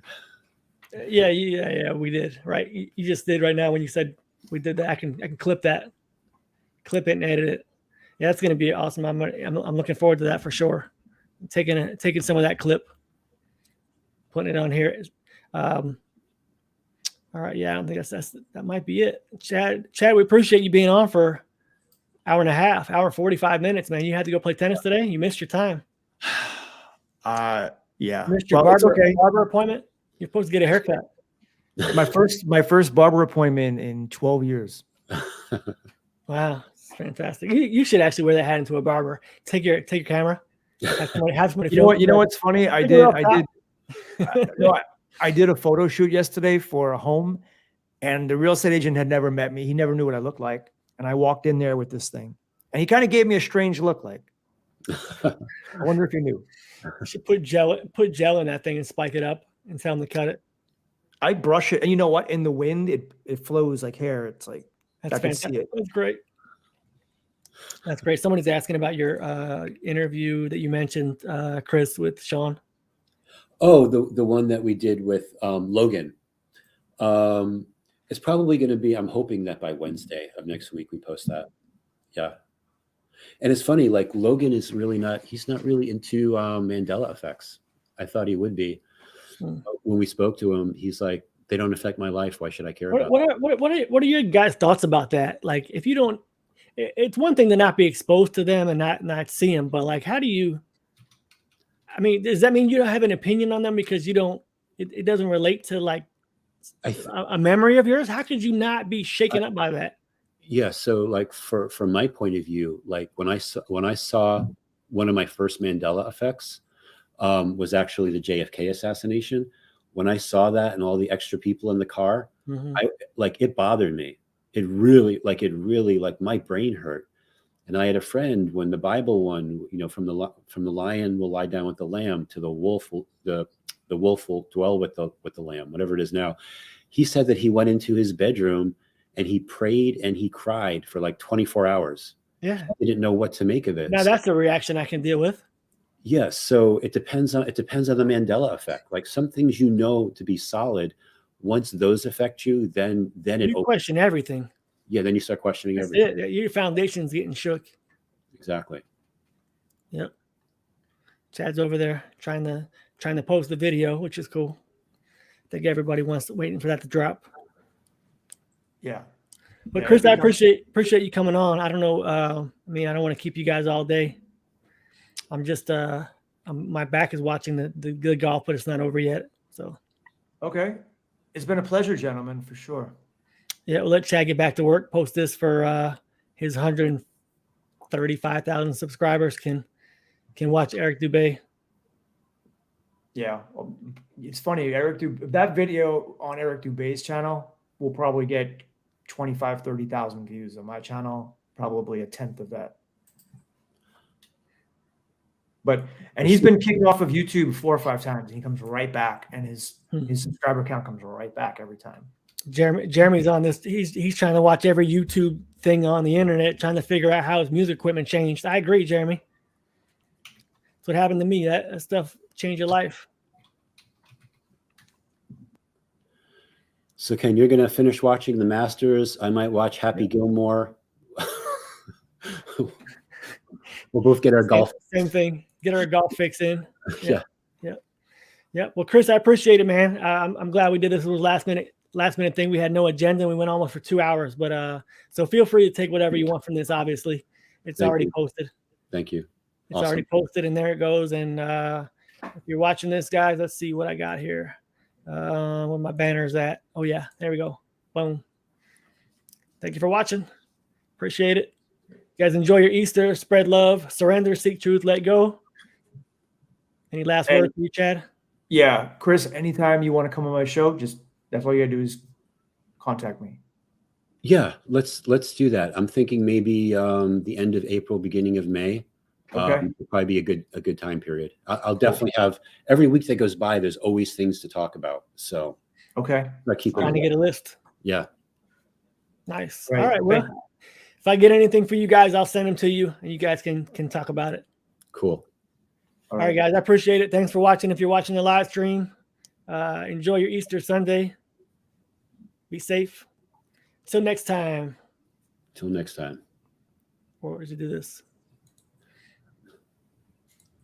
Yeah, we did. Right, you just did right now when you said we did that. I can clip that, clip it and edit it. Yeah, that's gonna be awesome. I'm looking forward to that for sure. Taking some of that clip, putting it on here. All right, yeah, I don't think that might be it. Chad, we appreciate you being on for hour and a half, hour 45 minutes, man. You had to go play tennis today. You missed your time. Yeah. Missed your barber appointment. You're supposed to get a haircut. My first barber appointment in 12 years. Wow, it's fantastic. You should actually wear that hat into a barber. Take your camera. Have somebody You know what's funny? I did a photo shoot yesterday for a home, and the real estate agent had never met me. He never knew what I looked like. And I walked in there with this thing, and he kind of gave me a strange look. Like, I wonder if he knew. You should put gel in that thing and spike it up and tell him to cut it. I brush it, and you know what? In the wind, it flows like hair. It's like I can see it. That's great. That's great. Somebody's asking about your interview that you mentioned, Chris, with Sean. Oh, the one that we did with Logan. It's probably going to be, I'm hoping that by Wednesday of next week we post that. Yeah. And it's funny, like Logan is he's not really into Mandela effects. I thought he would be. When we spoke to him, he's like, they don't affect my life. Why should I care about that? What are your guys' thoughts about that? Like, if you don't, it's one thing to not be exposed to them and not see them, but like, how do you, I mean, does that mean you don't have an opinion on them because you don't, it doesn't relate to like a memory of yours? How could you not be shaken up by that? Yeah. So like from my point of view, like when I saw one of my first Mandela effects was actually the JFK assassination. When I saw that and all the extra people in the car, it bothered me. It really like my brain hurt. And I had a friend when the Bible one, from the lion will lie down with the lamb to the wolf will dwell with the lamb, whatever it is now. He said that he went into his bedroom and he prayed and he cried for like 24 hours. Yeah. He didn't know what to make of it. Now that's a reaction I can deal with. Yes. So it depends on the Mandela effect. Like some things to be solid. Once those affect you, then you question everything. Yeah, then you start questioning everything. Your foundation's getting shook. Exactly. Yep. Chad's over there trying to post the video, which is cool. I think everybody waiting for that to drop. Yeah. But Chris, I appreciate you coming on. I don't know. I don't want to keep you guys all day. I'm just my back is watching the good golf, but it's not over yet. So okay. It's been a pleasure, gentlemen, for sure. Yeah, we'll let Chad get back to work. Post this for his 135,000 subscribers can watch Eric Dubé. Yeah, it's funny. That video on Eric Dubé's channel will probably get 25, 30,000 views on my channel, probably a tenth of that. And he's been kicked off of YouTube 4 or 5 times, and he comes right back, and his subscriber count comes right back every time. Jeremy's on this. He's trying to watch every YouTube thing on the internet, trying to figure out how his music equipment changed. I agree, Jeremy. That's what happened to me. That stuff changed your life. So Ken, you're going to finish watching the Masters. I might watch Happy Gilmore. We'll both get our golf. Same thing. Get our golf fix in. Yeah. Well, Chris, I appreciate it, man. I'm glad we did this. It was last minute thing. We had no agenda. We went almost for 2 hours, but so feel free to take whatever you want from this. Obviously, it's already posted. Thank you. It's already posted, and there it goes. And if you're watching this, guys, let's see what I got here. Where my banner's at. Oh yeah, there we go. Boom. Thank you for watching. Appreciate it. You guys enjoy your Easter. Spread love. Surrender. Seek truth. Let go. Any last words for you, Chad? Yeah, Chris, anytime you want to come on my show, that's all you gotta do is contact me. Yeah, let's do that. I'm thinking maybe the end of April, beginning of May. Okay. Would probably be a good time period. I'll definitely have every week that goes by. There's always things to talk about. So okay, I keep Trying to get a list. Yeah. Nice. Right. All right. Well, if I get anything for you guys, I'll send them to you, and you guys can talk about it. Cool. All right, guys. I appreciate it. Thanks for watching. If you're watching the live stream, enjoy your Easter Sunday. Be safe. Till next time. Till next time. Or does it do this?